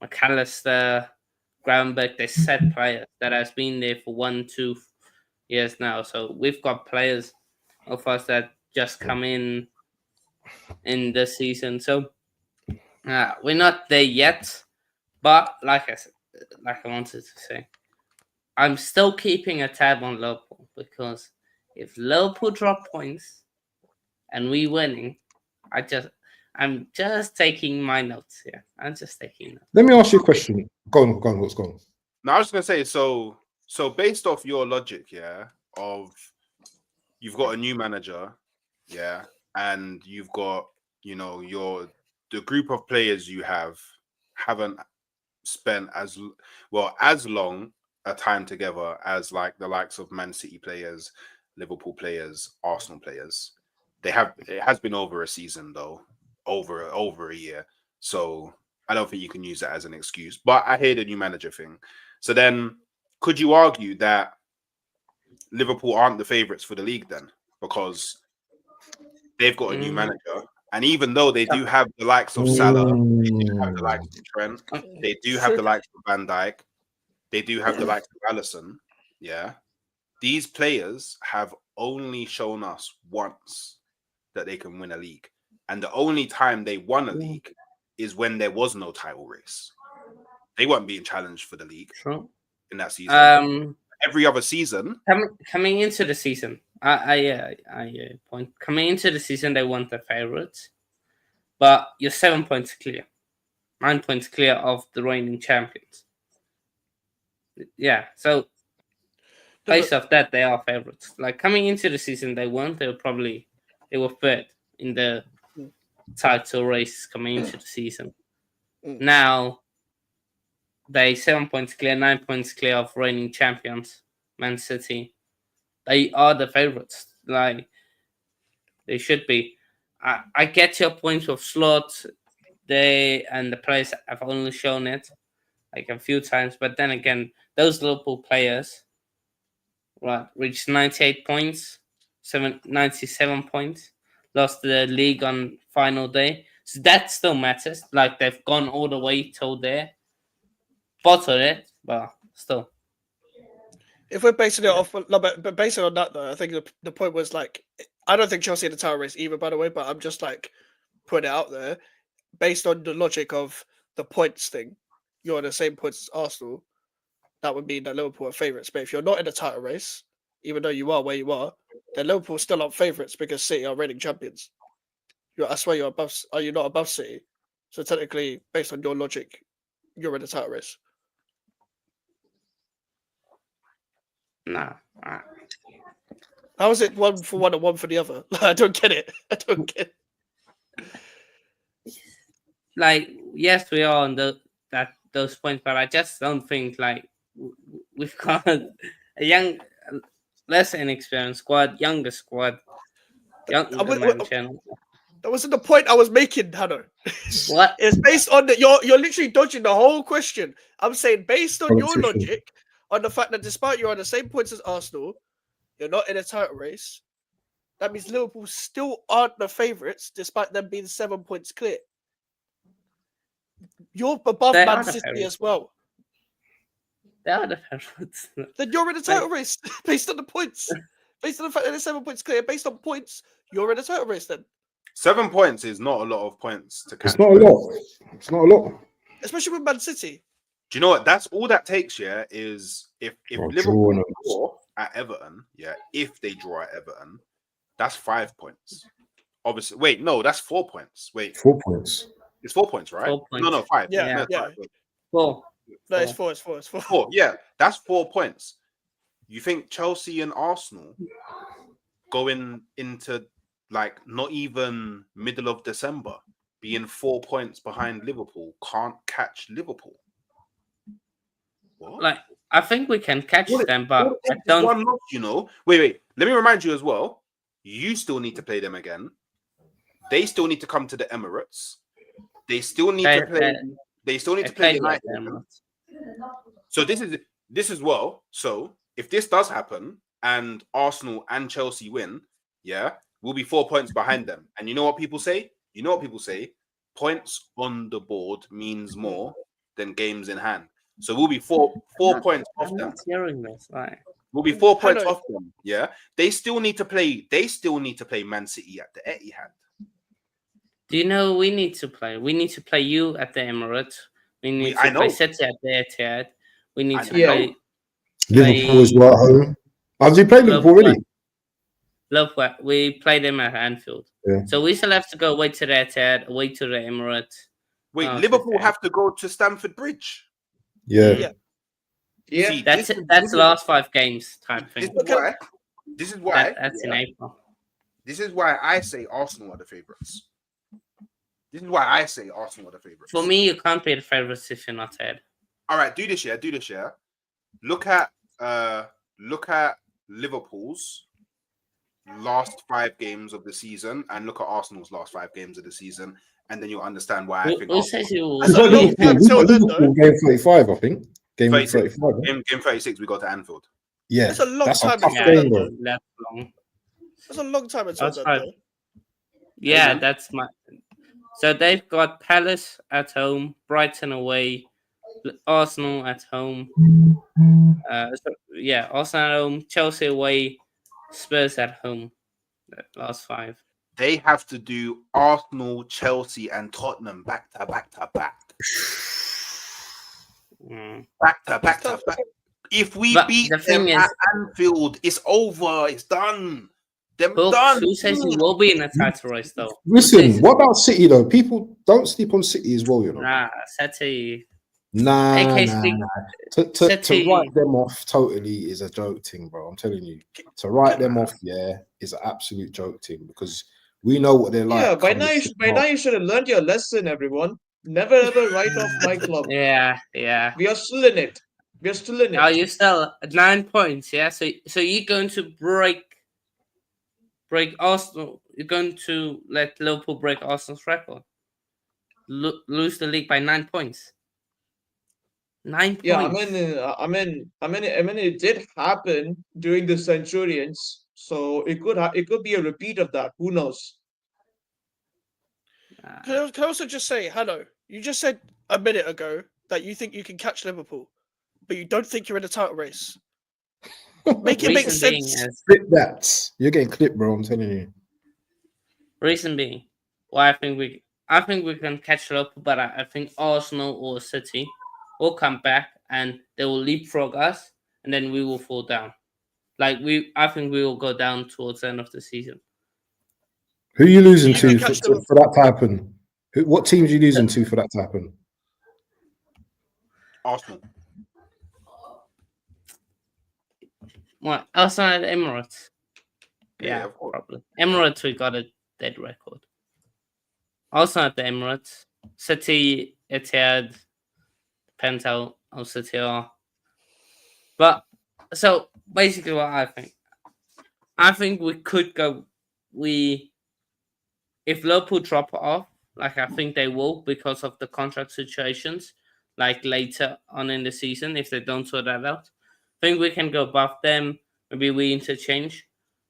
A: McAllister, Gravenberch, they set players that has been there for 1-2 years now. So we've got players of us that just come in this season. So we're not there yet, but like I said, like I wanted to say, I'm still keeping a tab on Liverpool, because if Liverpool drop points and we winning, I'm just taking my notes here. I'm just taking notes.
B: Let me ask you a question. Go on, what's going on?
C: No, I was just gonna say, so based off your logic, of you've got a new manager, and you've got, the group of players you haven't spent as long a time together as like the likes of Man City players, Liverpool players, Arsenal players. It has been over a season though, over a year. So I don't think you can use that as an excuse. But I hear the new manager thing. So then could you argue that Liverpool aren't the favourites for the league then? Because they've got a new manager. And even though they do have the likes of Salah, they do have the likes of Trent, they do have the likes of Van Dijk, they do have the likes of Alisson, these players have only shown us once that they can win a league. And the only time they won a league is when there was no title race. They weren't being challenged for the league in that season. Every other season,
A: coming into the season, I point coming into the season they weren't the favourites, but you're 7 points clear, 9 points clear of the reigning champions. Yeah, so based off that, they are favourites. Like coming into the season, they weren't. They were third in the title race coming into the season. Now they 7 points clear, 9 points clear of reigning champions, Man City. They are the favourites. Like they should be. I get your point of Slot. They and the players have only shown it like a few times, but then again, those Liverpool players, reached 98 points, 97 points, lost the league on final day. So that still matters. Like they've gone all the way till there, bottled it, but still.
E: If we're basing it off, no, but basing on that though, I think the point was like, I don't think Chelsea in the title race either, by the way. But I'm just like putting it out there, based on the logic of the points thing. You're on the same points as Arsenal. That would mean that Liverpool are favourites. But if you're not in the title race, even though you are where you are, then Liverpool still aren't favourites because City are reigning champions. I swear you're above. Are you not above City? So technically, based on your logic, you're in the title race.
A: No.
E: How is it one for one and one for the other? I don't get it. I don't get it.
A: Like, yes, we are on those points, but I just don't think like we've got a young, less inexperienced squad, younger squad, younger man channel.
E: That wasn't the point I was making, Hannah.
A: What?
E: It's based on you're literally dodging the whole question. I'm saying based on your logic, on the fact that despite you're on the same points as Arsenal, you're not in a title race. That means Liverpool still aren't the favourites, despite them being 7 points clear. You're above Man City as well.
A: They are the favourites.
E: Then you're in a title race based on the points. Based on the fact that they're 7 points clear, based on points, you're in a title race then.
C: 7 points is not a lot of points to catch.
B: It's not a lot. It's not a lot.
E: Especially with Man City.
C: Do you know what? That's all that takes, yeah, is if Liverpool draw at Everton, yeah, if they draw at Everton, that's 5 points. Obviously, wait, no, that's 4 points. Wait.
B: 4 points.
C: It's 4 points, right?
A: 4 points.
C: No, 5.
E: Yeah.
A: 4.
E: No, it's 4. It's 4.
C: 4. Yeah, that's 4 points. You think Chelsea and Arsenal going into like not even middle of December being 4 points behind Liverpool can't catch Liverpool? What?
A: Like, I think we can catch them, but I don't.
C: One loss, you know. Wait. Let me remind you as well. You still need to play them again. They still need to come to the Emirates. They still need to play. They still need to play United. So this is well. So if this does happen and Arsenal and Chelsea win, yeah, we'll be 4 points behind them. And you know what people say? Points on the board means more than games in hand. So we'll be four points off them.
A: I'm not hearing this. Right.
C: We'll be 4 points off them. Yeah, they still need to play. They still need to play Man City at the Etihad.
A: Do you know we need to play? We need to play you at the Emirates. We need to play City at the Etihad. We need to play
B: Liverpool as well at home. Have you played Liverpool already?
A: Liverpool. We play them at Anfield.
B: Yeah.
A: So we still have to go away to the Etihad, away to the Emirates.
C: Wait, Liverpool have to go to Stamford Bridge.
B: Yeah.
C: See,
A: that's the last 5 games type thing.
C: This is why.
A: That's in April.
C: This is why I say Arsenal are the favourites. This is why I say Arsenal are the favourites.
A: For me, you can't be the favourites if you're not ahead.
C: All right, do this, yeah. Look at Liverpool's last 5 games of the season and look at Arsenal's last 5 games of the season, and then you'll understand why I think.
B: Game 35, I think. Game 35.
C: Game 36, we got to Anfield.
B: Yeah,
E: that's a long time. That's a long time until that, though.
A: Yeah, that's my. So they've got Palace at home, Brighton away, Arsenal at home. Arsenal at home, Chelsea away, Spurs at home. The last 5.
C: They have to do Arsenal, Chelsea, and Tottenham back to back. Back to back. If we beat them at Anfield, it's over. It's done.
A: Who says you will be in the title race, though?
B: Listen, what about City, though? People don't sleep on City as well, you know.
A: Nah, City.
B: Nah. To write them off totally is a joke thing, bro. I'm telling you. To write them off, is an absolute joke thing because we know what they're like.
D: Yeah, by now you should have learned your lesson, everyone. Never ever write off my club.
A: Yeah.
D: We are still in it.
A: Oh, you're still at 9 points, yeah? So you're going to break Arsenal. You're going to let Liverpool break Arsenal's record. Lose the league by 9 points. 9 points.
D: Yeah, I mean, it did happen during the Centurions, so it could be a repeat of that. Who knows?
E: Can I also just say, hello? You just said a minute ago that you think you can catch Liverpool, but you don't think you're in a title race. Make it make sense.
B: Clip that. You're getting clipped, bro. I'm telling you.
A: Reason being, I think we can catch Liverpool, but I think Arsenal or City will come back and they will leapfrog us, and then we will fall down. I think we will go down towards the end of the season.
B: Who are you losing to for that to happen? What teams are you losing to for that to happen?
C: Arsenal.
A: What? Arsenal at Emirates.
C: Yeah,
A: Yeah,
C: of course.
A: probably. Emirates, we got a dead record. Arsenal at the Emirates. City, Etihad, depends how City are. But, so, basically what I think we could go, if Liverpool drop off, like I think they will because of the contract situations, like later on in the season, if they don't sort that out. I think we can go above them. Maybe we interchange.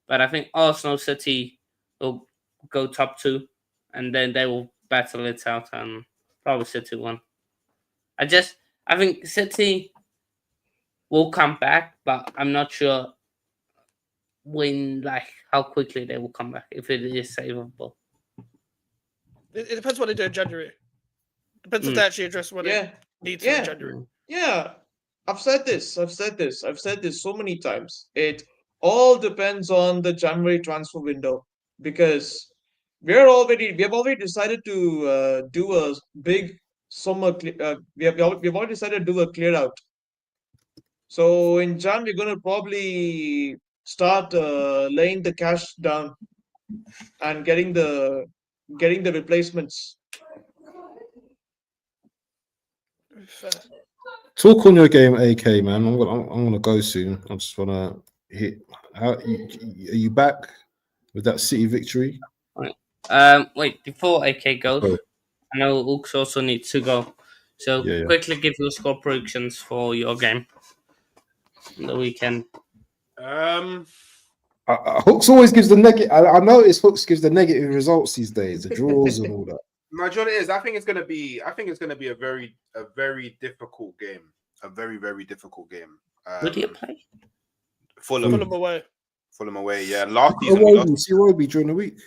A: But I think Arsenal City will go top 2, and then they will battle it out and probably City 1. I think City will come back, but I'm not sure how quickly they will come back, if it is savable.
E: It depends what they do in January. Depends if they actually address what they need to in January.
D: Yeah. I've said this so many times. It all depends on the January transfer window, because we have already decided to do a big summer. We've already decided to do a clear out. So in Jan, we're going to probably start laying the cash down and getting the replacements.
B: Talk on your game, AK man. I'm gonna go soon. I just wanna hit. Are you back with that City victory?
A: Wait, before AK goes, I know Ooks also needs to go. So quickly give your score predictions for your game on the weekend.
B: Hooks always gives the negative. I notice Hooks gives the negative results these days, the draws and all that.
C: No, John, it is. I think it's gonna be a very difficult game. A very, very difficult game.
A: Where do you play?
E: Fulham away.
C: Fulham away, yeah. Last season we lost.
B: Iwobi during the week.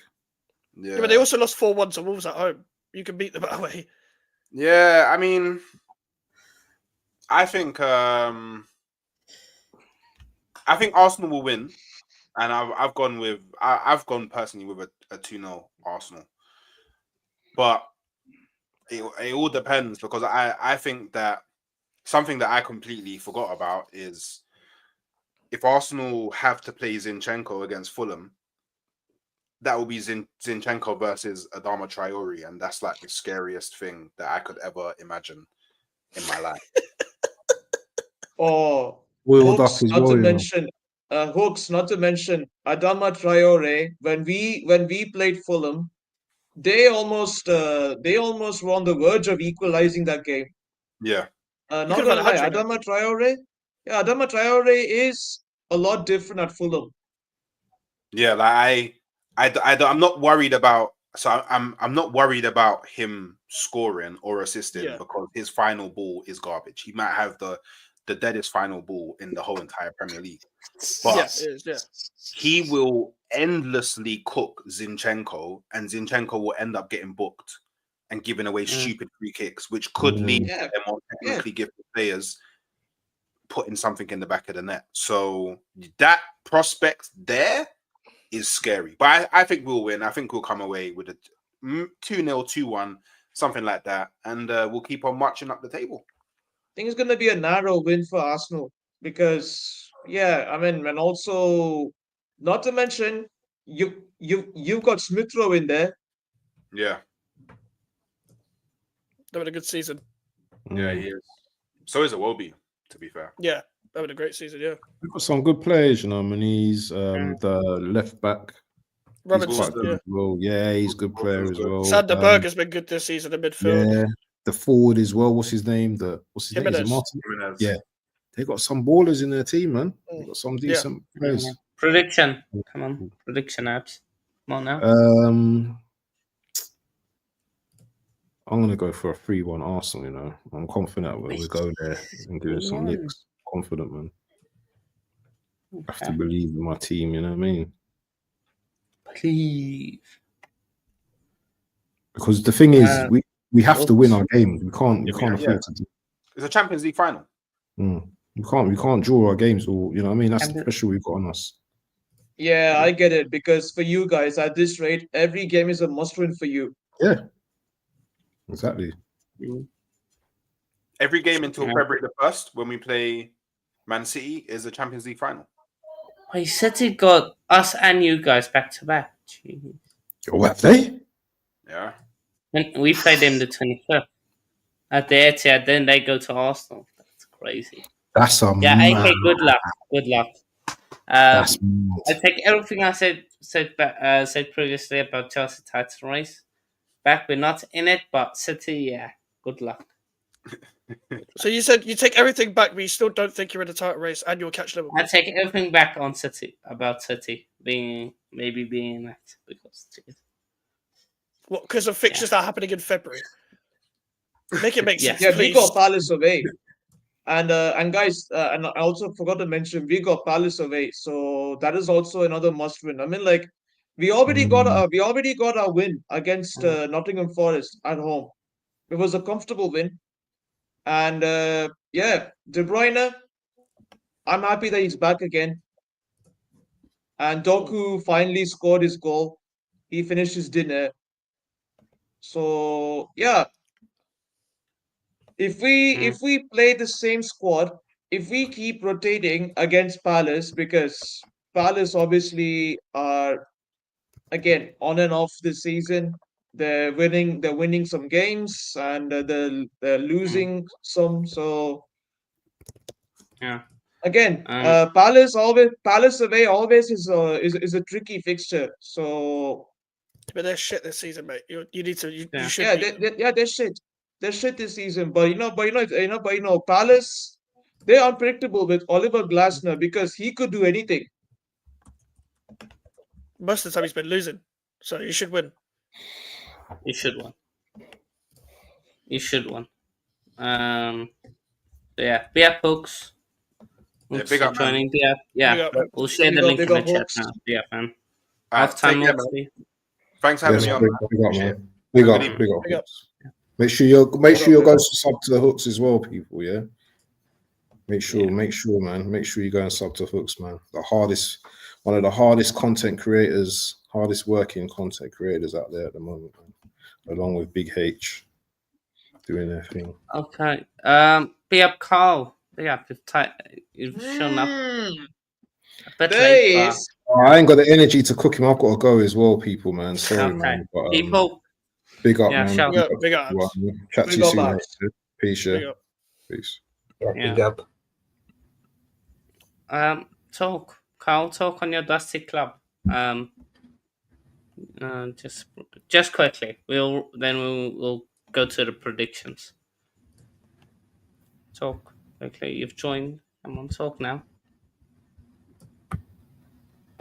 C: Yeah,
E: but they also lost 4-1 to Wolves at home. You can beat them away.
C: Yeah, I mean, I think Arsenal will win, and I've gone personally with a 2-0 Arsenal. But it all depends, because I think that something that I completely forgot about is if Arsenal have to play Zinchenko against Fulham, that will be Zinchenko versus Adama Traore, and that's like the scariest thing that I could ever imagine in my life.
D: Oh,
B: Hooks,
D: not to mention Adama Traore. When we played Fulham, they almost were on the verge of equalizing that game.
C: Yeah.
D: Not gonna lie, Adama Traore is a lot different at Fulham.
C: Yeah, like I'm not worried about. So I'm not worried about him scoring or assisting because his final ball is garbage. He might have the deadest final ball in the whole entire Premier League, but he will endlessly cook Zinchenko, and Zinchenko will end up getting booked and giving away stupid free kicks, which could lead to their more technically gifted players putting something in the back of the net. So that prospect there is scary. But I think we'll win. I think we'll come away with a 2-0, 2-1, something like that. And we'll keep on marching up the table.
D: I think it's going to be a narrow win for Arsenal because, and also, not to mention, you've got Smith Rowe in there.
C: Yeah.
E: That was a good season.
C: Yeah, he is. So is Iwobi, to be fair.
E: Yeah, that was a great season, yeah.
B: We've got some good players, Maniz, the left back.
E: Robinson,
B: he's a good player as well.
E: Sander Berg has been good this season in midfield.
B: Yeah, the forward as well. What's his name? Is it Martin? Yeah, they got some ballers in their team, man. They got some decent players.
A: Prediction. Come on, prediction apps. Come on now.
B: I'm gonna go for a 3-1 Arsenal. I'm confident we'll go there and do some licks. Confident, man. I have to believe in my team. You know what I mean?
A: Please.
B: Because the thing is, we have to win our games. We can't afford to do.
C: It's a Champions League final.
B: We can't draw our games, or you know what I mean. That's the pressure we've got on us.
D: Yeah, I get it, because for you guys at this rate, every game is a must win for you.
B: Yeah. Exactly.
A: Mm.
C: Every game until
A: Yeah.
C: February the 1st, when we play Man City, is a Champions League final.
A: Wait, City got us and you guys back to back. Jeez.
B: What they?
C: Yeah.
A: And we play them the 25th at the Etihad. Then they go to Arsenal. That's crazy.
B: That's a
A: Yeah,
B: mad.
A: AK, good luck. Good luck.
B: That's
A: I
B: mad.
A: take everything I said previously about Chelsea title race back. We're not in it, but City, yeah, good luck.
E: So you said you take everything back, but you still don't think you're in the title race, and you'll catch Liverpool.
A: I take everything back on City about City being that because
E: What? Because of fixtures that are happening in February. Make it make
A: Yeah.
E: sense,
D: Yeah,
E: please.
D: we got Palace away. And guys, and I also forgot to mention we got Palace away, so that is also another must win. I mean, like we already got our win against Nottingham Forest at home. It was a comfortable win, and yeah, De Bruyne, I'm happy that he's back again. And Doku finally scored his goal. He finished his dinner. So yeah, if we play the same squad, if we keep rotating against Palace, because Palace obviously are again on and off this season. They're winning some games and they're losing some. So
A: Yeah.
D: again,
A: Um,
D: Palace away always is a tricky fixture. So
E: But they're shit this season, mate. You need to. You
A: Yeah.
E: should.
D: yeah,
E: beat them.
D: they're shit. They're shit this season. But Palace, they're unpredictable with Oliver Glasner because he could do anything.
E: Most of the time he's been losing, so you should win.
A: you should win. You should win. Yeah, BF folks.
C: Yeah,
A: Thanks
C: big
A: for
C: up, man.
A: joining BF. Yeah,
E: Big up.
A: we'll share the
D: Big up,
A: link
D: big
A: in the
D: up,
A: chat
D: folks.
A: now. BF, man.
C: Alright,
A: Half time
C: take care,
A: we'll
C: man.
A: see.
C: Thanks for having
B: Yes,
C: me on.
B: big,
C: Man.
B: big up,
C: Appreciate it.
B: man. Big
C: Good
B: up,
C: evening.
B: big up.
E: Big up.
B: Make sure you're
D: Big up, big
B: going
D: up.
B: to sub to the hooks as well, people. Yeah. Make sure, man. Make sure you go and sub to hooks, man. One of the hardest content creators, hardest working content creators out there at the moment, man. Along with Big H doing their thing.
A: Okay. BF Carl. Yeah, you've shown up a bit
D: There
A: late,
D: he
A: but
D: is.
B: I ain't got the energy to cook him. I've got to go as well, people, man. Sorry,
A: okay.
B: man. But,
A: People.
B: big up,
A: Yeah,
B: man.
A: shout.
E: Big up. Big up.
B: Everyone. Chat to
D: Big
B: you
D: up,
B: soon.
D: Max.
B: Mate. Peace, yeah.
E: Big up.
B: Peace.
A: Yeah.
F: Big up.
A: Talk on your dusty club. Just quickly. We'll go to the predictions. Talk quickly. You've joined. Come on, talk now.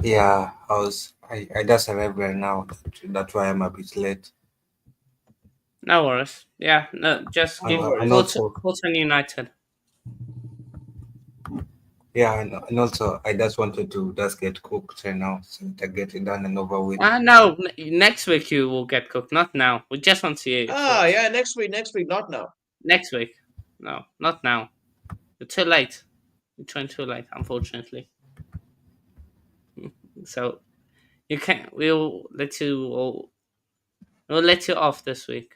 F: Yeah, I just arrived right now. That's why I'm a bit late.
A: No worries. Yeah, no, just
F: And-
A: give
F: and also-
A: Bolton United.
F: Yeah, and also I just wanted to just get cooked right now so that I get it done and over with.
A: No, next week you will get cooked. Not now. We just want to hear your thoughts.
D: Yeah, next week, not now.
A: Next week. No, not now. You're too late. You're trying too late, unfortunately. So you can't. We'll let you off this week.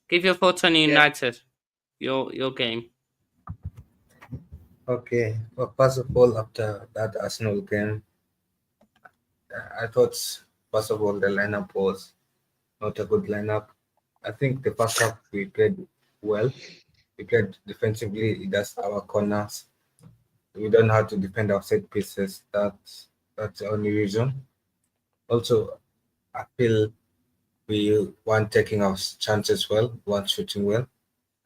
A: Give your thoughts on United. Your game.
F: Okay. Well, first of all, after that Arsenal game, I thought first of all the lineup was not a good lineup. I think the first half we played well. We played defensively. That's our corners. We don't know how to defend our set pieces. That's the only reason. Also, I feel we weren't taking our chances well, weren't shooting well.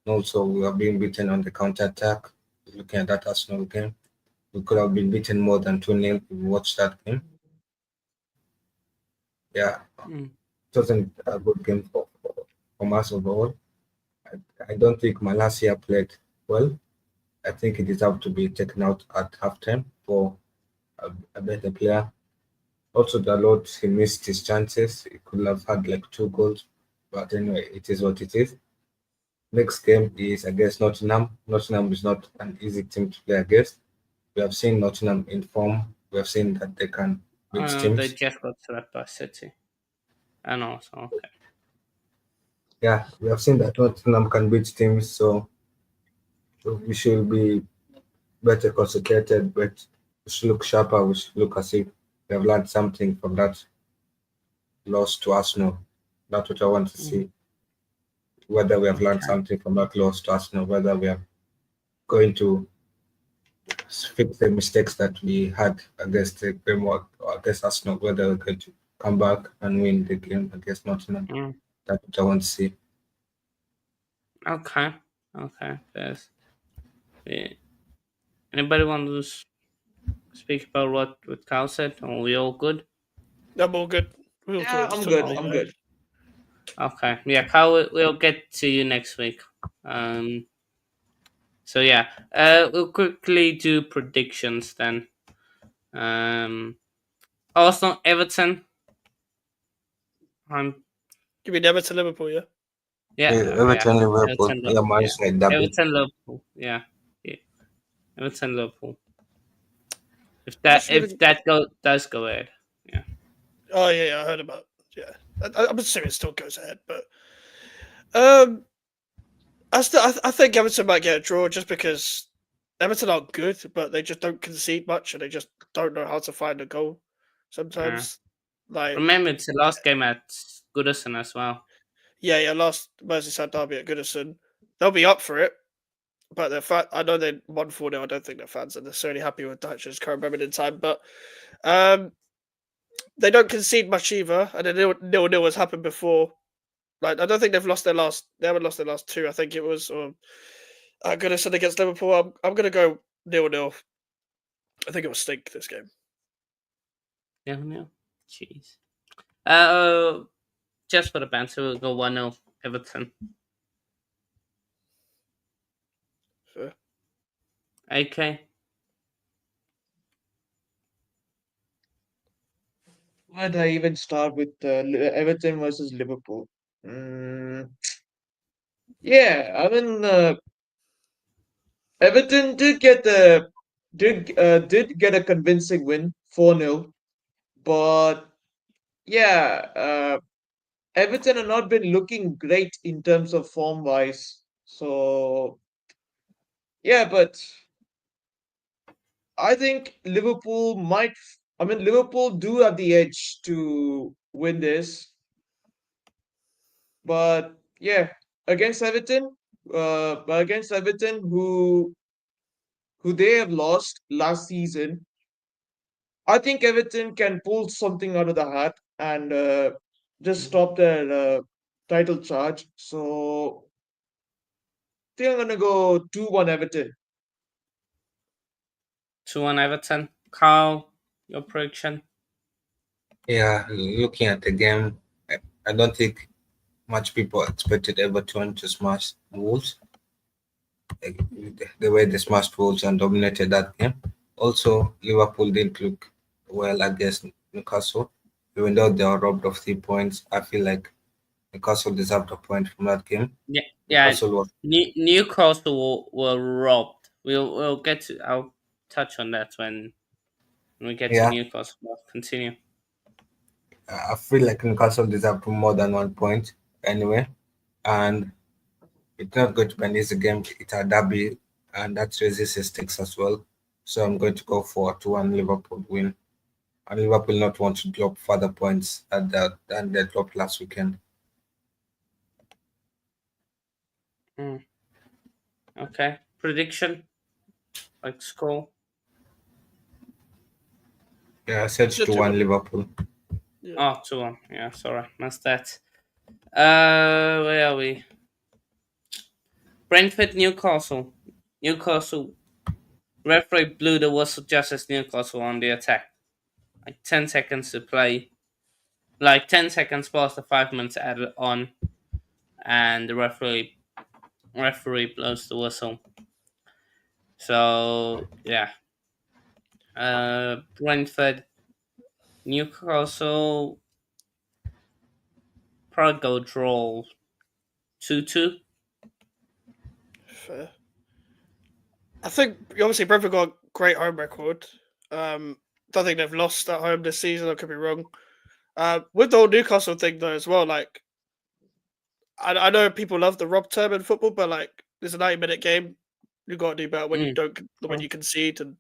F: And also, we were being beaten on the counter attack. Looking at that Arsenal game, we could have been beaten more than 2-0 if we watched that game. Yeah, it wasn't a good game from us overall. I don't think Malacia played well. I think he deserved to be taken out at halftime for a better player. Also, Dalot, he missed his chances. He could have had like 2 goals. But anyway, it is what it is. Next game is against Nottingham. Nottingham is not an easy team to play against. We have seen Nottingham in form. We have seen that they can beat teams.
A: They just got swept by City. And also, okay.
F: Yeah, we have seen that Tottenham can beat teams, so we should be better concentrated, but we should look sharper. We should look as if we have learned something from that loss to Arsenal. That's what I want to see. Whether we have learned something from that loss to Arsenal, whether we are going to fix the mistakes that we had against the Bournemouth or against Arsenal, whether we're going to come back and win the game against Nottingham. That's what I want to see.
A: Okay. There's, anybody want to speak about what Carl said? Are we all good?
E: I'm all good.
D: Yeah, I'm good. I'm good.
A: Okay. Yeah, Carl, we'll get to you next week. So yeah, we'll quickly do predictions then. Arsenal, Everton.
E: You mean Everton Liverpool, yeah?
F: Everton, Liverpool,
A: Everton,
F: yeah, man, it's like that.
A: Everton, Liverpool, yeah. Everton, Liverpool. If that does go ahead, yeah.
E: Oh yeah, I heard about. Yeah, I'm assuming it still goes ahead, but I think Everton might get a draw just because Everton are good, but they just don't concede much, and they just don't know how to find a goal. Sometimes, like
A: remember, it's the last game at Goodison as well.
E: Yeah, last Merseyside derby at Goodison, they'll be up for it, but I know they won 4-0. I don't think their fans are necessarily happy with that. Just can't remember in time, but they don't concede much either, and then 0-0 has happened before. Like I don't think they've lost their last. They haven't lost their last two. I think it was Goodison against Liverpool. I'm gonna go 0-0. I think it will stink this game.
A: 0-0. Jeez. Just for the banter, we'll go 1-0 Everton.
E: Fair.
A: AK.
D: Where do I even start with Everton versus Liverpool? Yeah, I mean, Everton did get a convincing win, 4-0, but yeah, Everton have not been looking great in terms of form wise. So yeah, but I think Liverpool might. I mean, Liverpool do have the edge to win this, but yeah, against Everton, who they have lost last season, I think Everton can pull something out of the hat and just stop their title charge. So I think I'm gonna go 2-1 Everton.
A: 2-1 Everton. Carl, your prediction?
F: Yeah, looking at the game, I don't think much people expected Everton to smash Wolves. Like, the way they smashed Wolves and dominated that game. Also, Liverpool didn't look well against Newcastle. Even though they were robbed of 3 points, I feel like Newcastle deserved a point from that game.
A: Yeah.
F: Newcastle was,
A: Newcastle were robbed. We'll get to. I'll touch on that when we get to
F: yeah,
A: Newcastle. Continue.
F: I feel like Newcastle deserved more than 1 point anyway. And it's not going to be an easy game. It's a derby, and that raises the stakes as well. So I'm going to go for a 2-1 Liverpool win. And Liverpool not want to drop further points than they dropped last weekend.
A: Okay. Prediction? Like score?
F: Yeah, I said 2-1 Liverpool.
E: Yeah.
A: Oh, 2-1. Yeah, sorry. Missed that. Where are we? Brentford, Newcastle. Newcastle. Referee blew the whistle just as Newcastle on the attack. Like 10 seconds to play. Like 10 seconds past the 5 minutes added on. And the referee blows the whistle. So, yeah. Brentford, Newcastle. Probably go draw 2-2.
E: Fair. I think obviously Brentford got a great home record. Don't think they've lost at home this season. I could be wrong. With the whole Newcastle thing though as well, like I know people love the rob term in football, but like it's a 90-minute game. You got to do better when you don't when you concede. And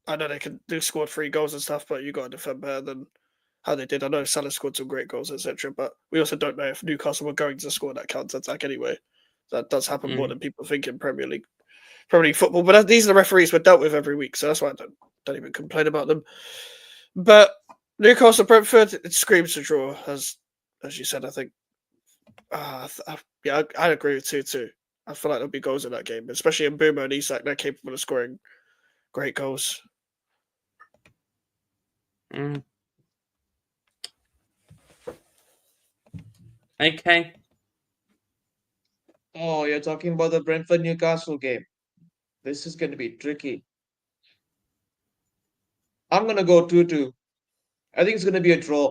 E: I know they scored 3 goals and stuff, but you got to defend better than how they did. I know Salah scored some great goals, etc. But we also don't know if Newcastle were going to score that counter attack anyway. That does happen more than people think in Premier League football. But these are the referees we're dealt with every week, so that's why I don't even complain about them. But Newcastle Brentford, it screams a draw, as you said. I think. Yeah, I agree with 2-2. I feel like there'll be goals in that game, especially in Boomer and Isak. They're capable of scoring great goals.
A: Okay.
D: Oh, you're talking about the Brentford Newcastle game. This is going to be tricky. I'm going to go 2-2. I think it's going to be a draw.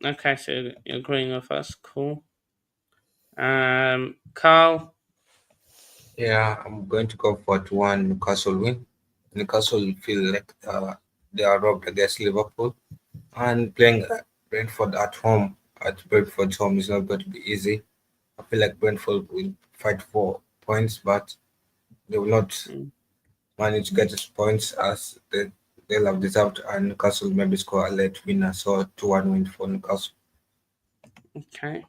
A: Okay, so you're agreeing with us. Cool. Carl?
F: Yeah, I'm going to go for 2-1 Newcastle win. Newcastle feel like they are robbed against Liverpool. And playing Brentford at home, at Brentford's home, is not going to be easy. I feel like Brentford will fight for points, but they will not manage to get these points as they'll have deserved, and Newcastle maybe score a late winner. So 2-1 win for Newcastle.
A: Okay.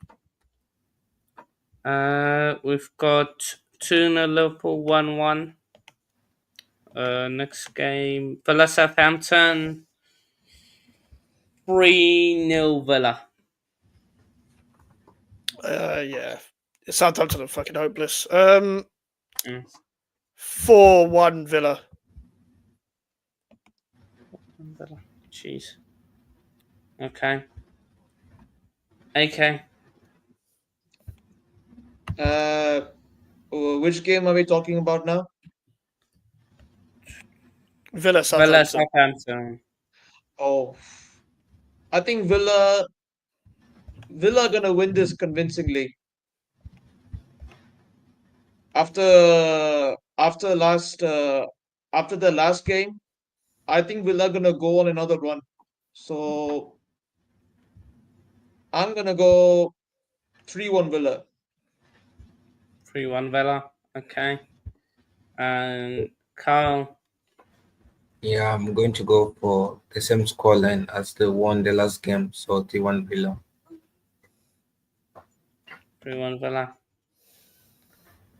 A: We've got 2-0 Liverpool, 1-1. Next game, Villa Southampton, 3-0 Villa.
E: Yeah. Southampton are fucking hopeless. 4-1 Villa.
A: Jeez. Okay. Okay.
D: Which game are we talking about now?
E: Villa
A: Southampton.
D: Oh, I think Villa gonna win this convincingly. After the last game, I think Villa gonna go on another run. So I'm gonna go 3-1 Villa.
A: 3-1 Villa. Okay. And Carl?
F: Yeah, I'm going to go for the same scoreline as they won the last game, so 3-1 Villa.
A: 3-1 Villa.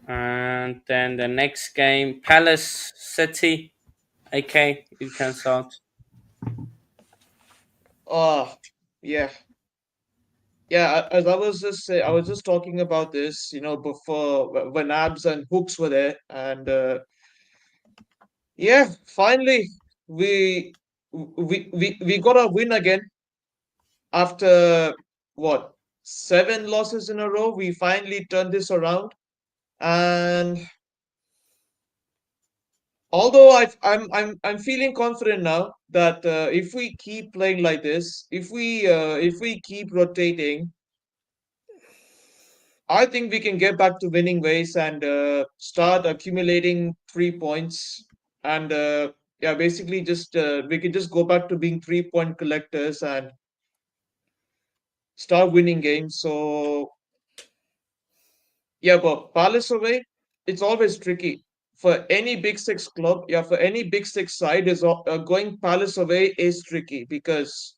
A: And then the next game, Palace City. Okay, you can start.
D: Yeah. Yeah, as I was just talking about this, before when Abs and Hooks were there, and yeah, finally we got a win again after what 7 losses in a row. We finally turned this around, and although I'm feeling confident now that if we keep playing like this, if we keep rotating, I think we can get back to winning ways and start accumulating 3 points. And yeah, basically just we can just go back to being 3-point collectors and start winning games. So yeah, but Palace away, it's always tricky for any Big Six club. Yeah, for any Big Six side is going Palace away is tricky because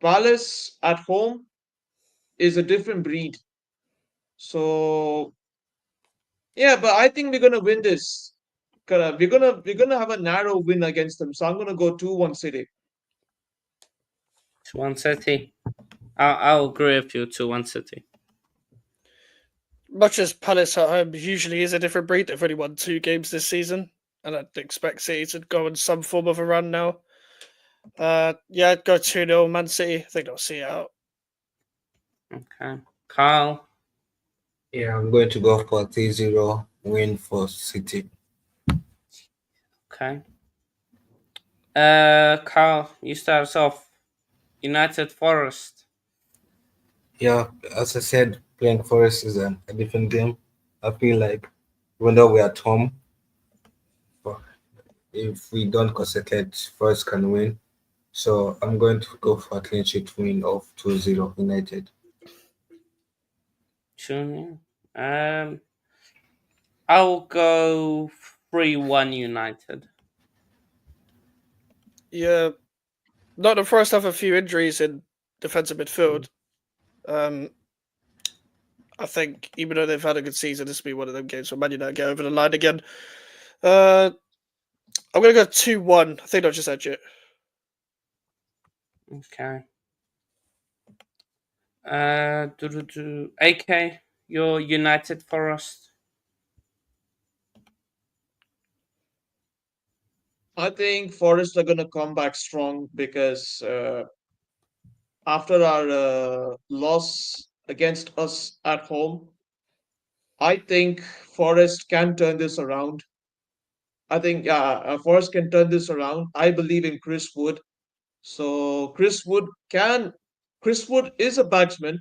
D: Palace at home is a different breed. So yeah, but I think we're gonna win this. We're gonna have a narrow win against them. So I'm gonna go 2-1 City.
A: 2-1 City. I'll agree with you. 2-1 City.
E: Much as Palace at home usually is a different breed, they've only won 2 games this season, and I'd expect City to go on some form of a run now. Yeah, I'd go 2-0 Man City. I think they'll see it out.
A: Okay. Carl?
F: Yeah, I'm going to go for 3-0 win for City.
A: Okay. Carl, you start us off. United Forest.
F: Yeah, as I said, playing Forest is a different game. I feel like even though we're at home, if we don't concentrate, Forest can win. So I'm going to go for a clean sheet win of 2-0 United.
A: 2-0. I'll go 3-1 United.
E: Yeah, not the first half. A few injuries in defensive midfield. I think even though they've had a good season, this will be one of them games where Man United get over the line again. I'm going to go 2-1. I think I'll just edge it.
A: Okay. AK, your United Forest.
D: I think Forest are going to come back strong because after our loss against us at home, I think Forest can turn this around. I think Forest can turn this around. I believe in Chris Wood. So Chris Wood is a batsman,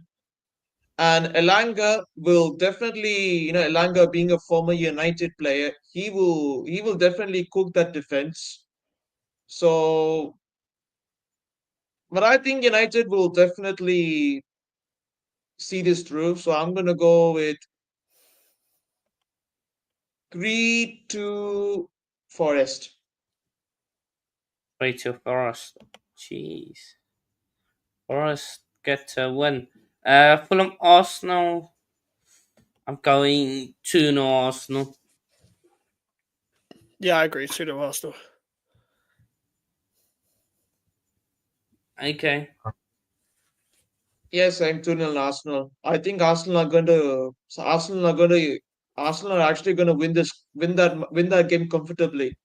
D: and Elanga will definitely, Elanga being a former United player, he will definitely cook that defense. So, but I think United will definitely see this through. So I'm gonna go with 3-2 Forest.
A: 3-2 Forest. Jeez. Forest get a win. Fulham Arsenal. I'm going 2-0 Arsenal.
E: Yeah, I agree. 2-0 Arsenal.
A: Okay.
D: Yes, I'm 2-0 Arsenal. I think Arsenal are actually gonna win that game comfortably.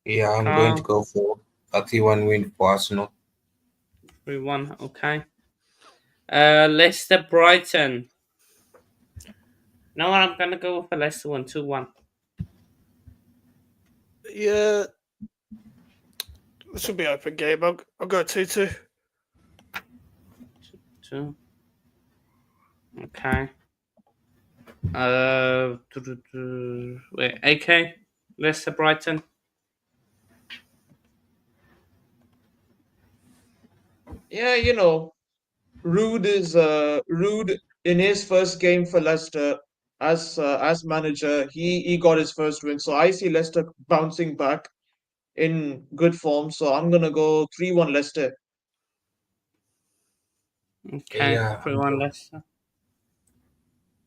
F: Yeah, I'm going to go for a 3-1 win for Arsenal.
A: 3-1, okay. Leicester Brighton. No, I'm gonna go with a Leicester 2-1.
E: Yeah, this will be an open game. I'll go 2-2.
A: 2. Okay. Wait, AK, Leicester Brighton.
D: Yeah, Rude in his first game for Leicester as manager. He got his first win, so I see Leicester bouncing back in good form. So I'm gonna go 3-1 Leicester.
A: Okay,
F: Yeah,
A: 3-1 Leicester.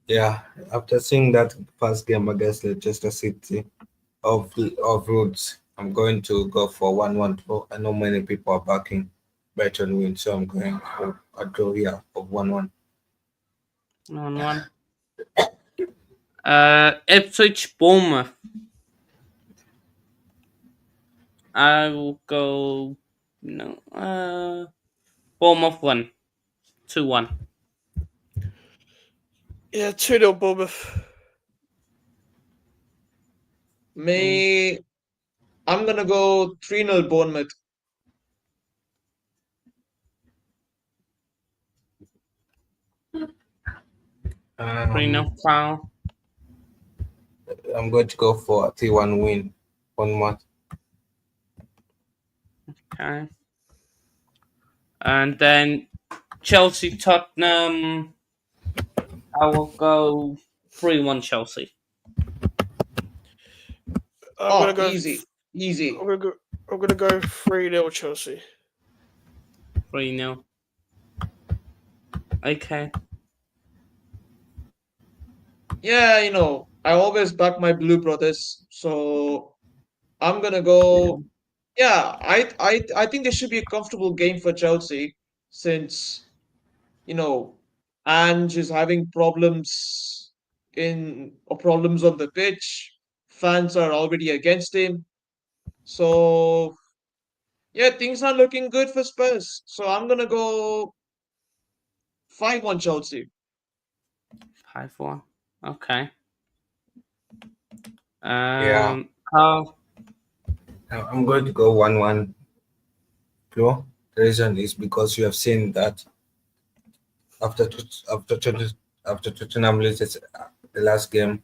F: yeah. After seeing that first game against Leicester City of Roots, I'm going to go for 1-1 draw. I know many people are backing Brighton win, so I'm going for a draw here of 1-1.
A: 1-1. Ipswich Bournemouth. I will go Bournemouth 2-1.
E: Yeah, 2-0 Bournemouth.
D: I'm gonna go 3-0 Bournemouth.
A: 3-0 Foul.
F: I'm going to go for a 3-1 win on what?
A: Okay. And then Chelsea Tottenham. I will go 3-1 Chelsea.
E: I'm gonna go
D: Easy.
E: I'm gonna go 3-0 Chelsea.
A: 3-0. Okay.
D: Yeah, I always back my Blue Brothers, so I'm gonna go. Yeah, I think this should be a comfortable game for Chelsea since Ange is having problems on the pitch. Fans are already against him. So yeah, things are looking good for Spurs. So I'm gonna go 5-1 Chelsea.
A: 5-1. Okay.
F: Yeah.
A: How?
F: I'm going to go 1-1 draw. The reason is because you have seen that after Tottenham loses the last game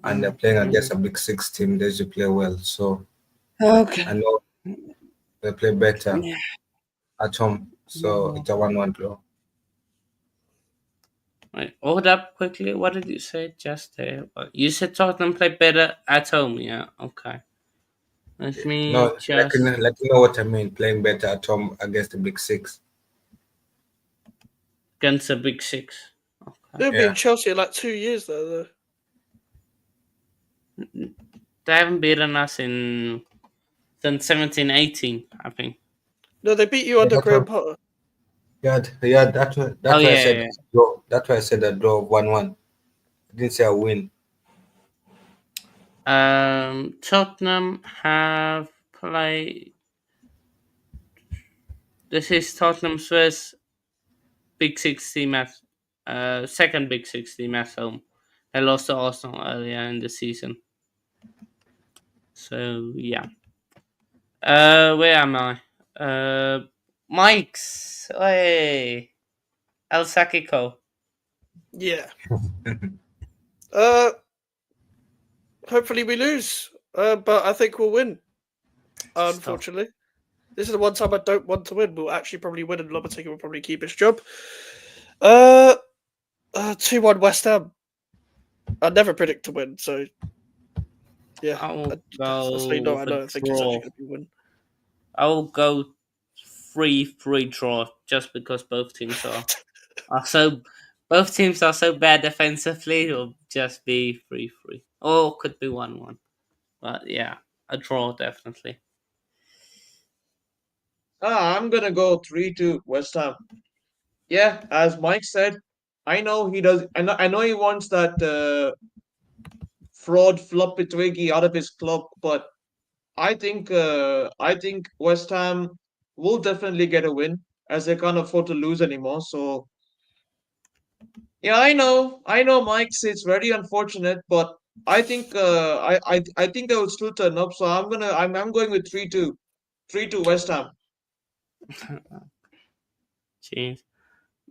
F: and they're playing against a big six team, they should play well. So
A: Okay.
F: I know they play better at home. So it's a 1-1 draw.
A: Wait, hold up quickly. What did you say just there? You said Tottenham play better at home. Yeah. Okay. Let me
F: No,
A: just
F: like you know what I mean. Playing better at home against the big six.
A: against the big six. Okay.
E: They'll be in
F: Yeah.
E: Chelsea in like 2 years though.
A: They haven't beaten us in since 17-18, I think.
E: No, they beat you
F: Yeah,
E: under Graham Potter.
F: yeah. That's why.
A: Oh
F: That's why I
A: yeah,
F: said
A: yeah,
F: draw. That's why I said a draw 1-1. I didn't say a win.
A: yeah. Tottenham have played. This is Tottenham's first Big Six team at second Big Six team at home. They lost to Arsenal earlier in the season. So yeah. Where am I? Mike's. Hey, El Sakiko.
E: Yeah. Uh, hopefully we lose. But I think we'll win. Unfortunately, this is the one time I don't want to win. We'll actually probably win, and Lopetegui will probably keep his job. 2-1 West Ham. I never predict to win, so yeah.
A: I will
E: So you
A: go
E: know, I
A: with
E: don't
A: a
E: think it's actually
A: draw.
E: going to win.
A: I will go 3-3 draw just because both teams are so bad defensively. It'll just be 3-3, or could be 1-1. But yeah, a draw definitely.
D: I'm gonna go 3-2 West Ham. Yeah, as Mike said, I know he does. I know he wants that fraud Floppy out of his club, but I think West Ham will definitely get a win as they can't afford to lose anymore. So yeah, I know, Mike. It's very unfortunate, but I think I think they will still turn up. So I'm going with 3-2, 3-2 West Ham.
A: Jeez.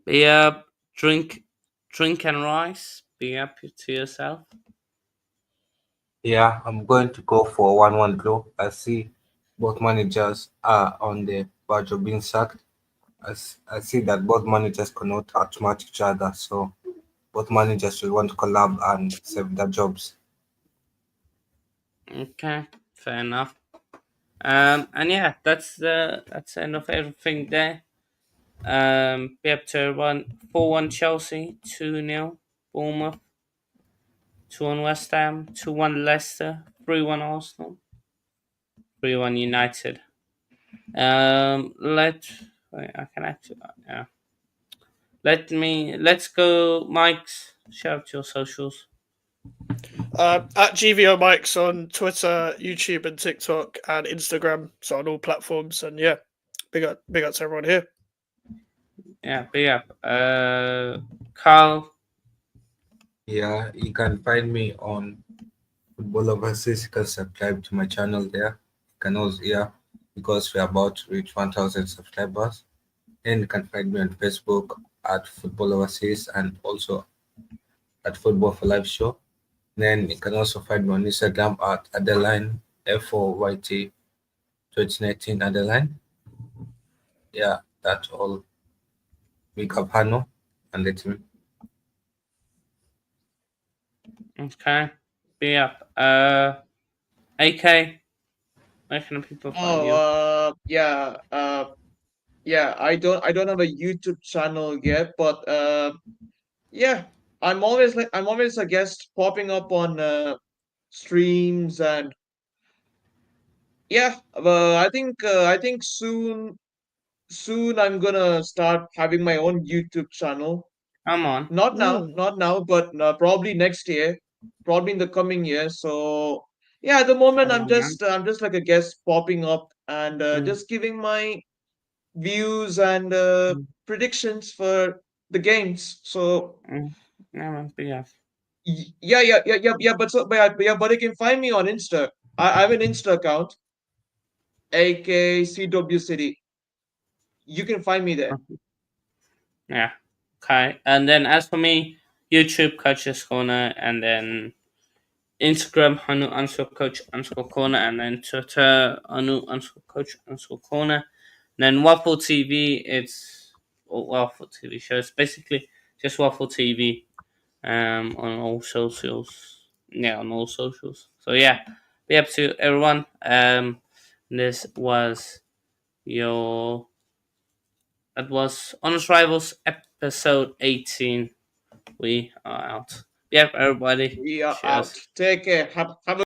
A: Be up, drink and rice. Be happy to yourself.
F: Yeah, I'm going to go for a 1-1 draw. I see both managers are on the verge of being sacked. I see that both managers cannot outmatch each other, so both managers will want to collab and save their jobs.
A: Okay, fair enough. And yeah, that's the end of everything there. Be up to everyone. 4-1 Chelsea, 2-0 Bournemouth, 2-1 West Ham, 2-1 Leicester, 3-1 Arsenal, 3-1 United. Let wait, I can actually yeah. Let's go, Mike's. Shout out your socials.
E: At GVO Mikes on Twitter, YouTube, and TikTok, and Instagram. So on all platforms. And yeah, big up to everyone here.
A: Yeah, big up. Carl.
F: Yeah, you can find me on Football Overseas. You can subscribe to my channel there. You can also, yeah, because we're about to reach 1,000 subscribers. And you can find me on Facebook at Football Overseas and also at Football for Life Show. Then you can also find me on Instagram at Adeline F4YT 2019 Adeline. Yeah, that's all. Big up Hano and let me.
A: Okay. Be up. AK. Where can people find you?
D: Yeah. I don't have a YouTube channel yet, but yeah, I'm always a guest popping up on streams and yeah. I think soon I'm gonna start having my own YouTube channel.
A: Come on.
D: Not now, but probably next year, probably in the coming year. So yeah, at the moment
A: Come on, man.
D: I'm just like a guest popping up and
A: Mm,
D: just giving my views and
A: mm,
D: predictions for the games. So
A: mm. Yeah, man. Be up.
D: yeah. But you can find me on Insta. I have an Insta account, AKCW City. You can find me there.
A: Yeah. Okay. And then as for me, YouTube Coach's Corner, and then Instagram Hanu_Coach_Corner, and then Twitter Hanu_Coach_Corner. Then Waffle TV, it's Waffle TV shows. Basically, just Waffle TV on all socials. Yeah, on all socials. So yeah, be up to everyone. This was your that was Honest Rivals episode 18. We are out. Yep, everybody.
D: We are out.
A: Cheers.
D: Take care. Have a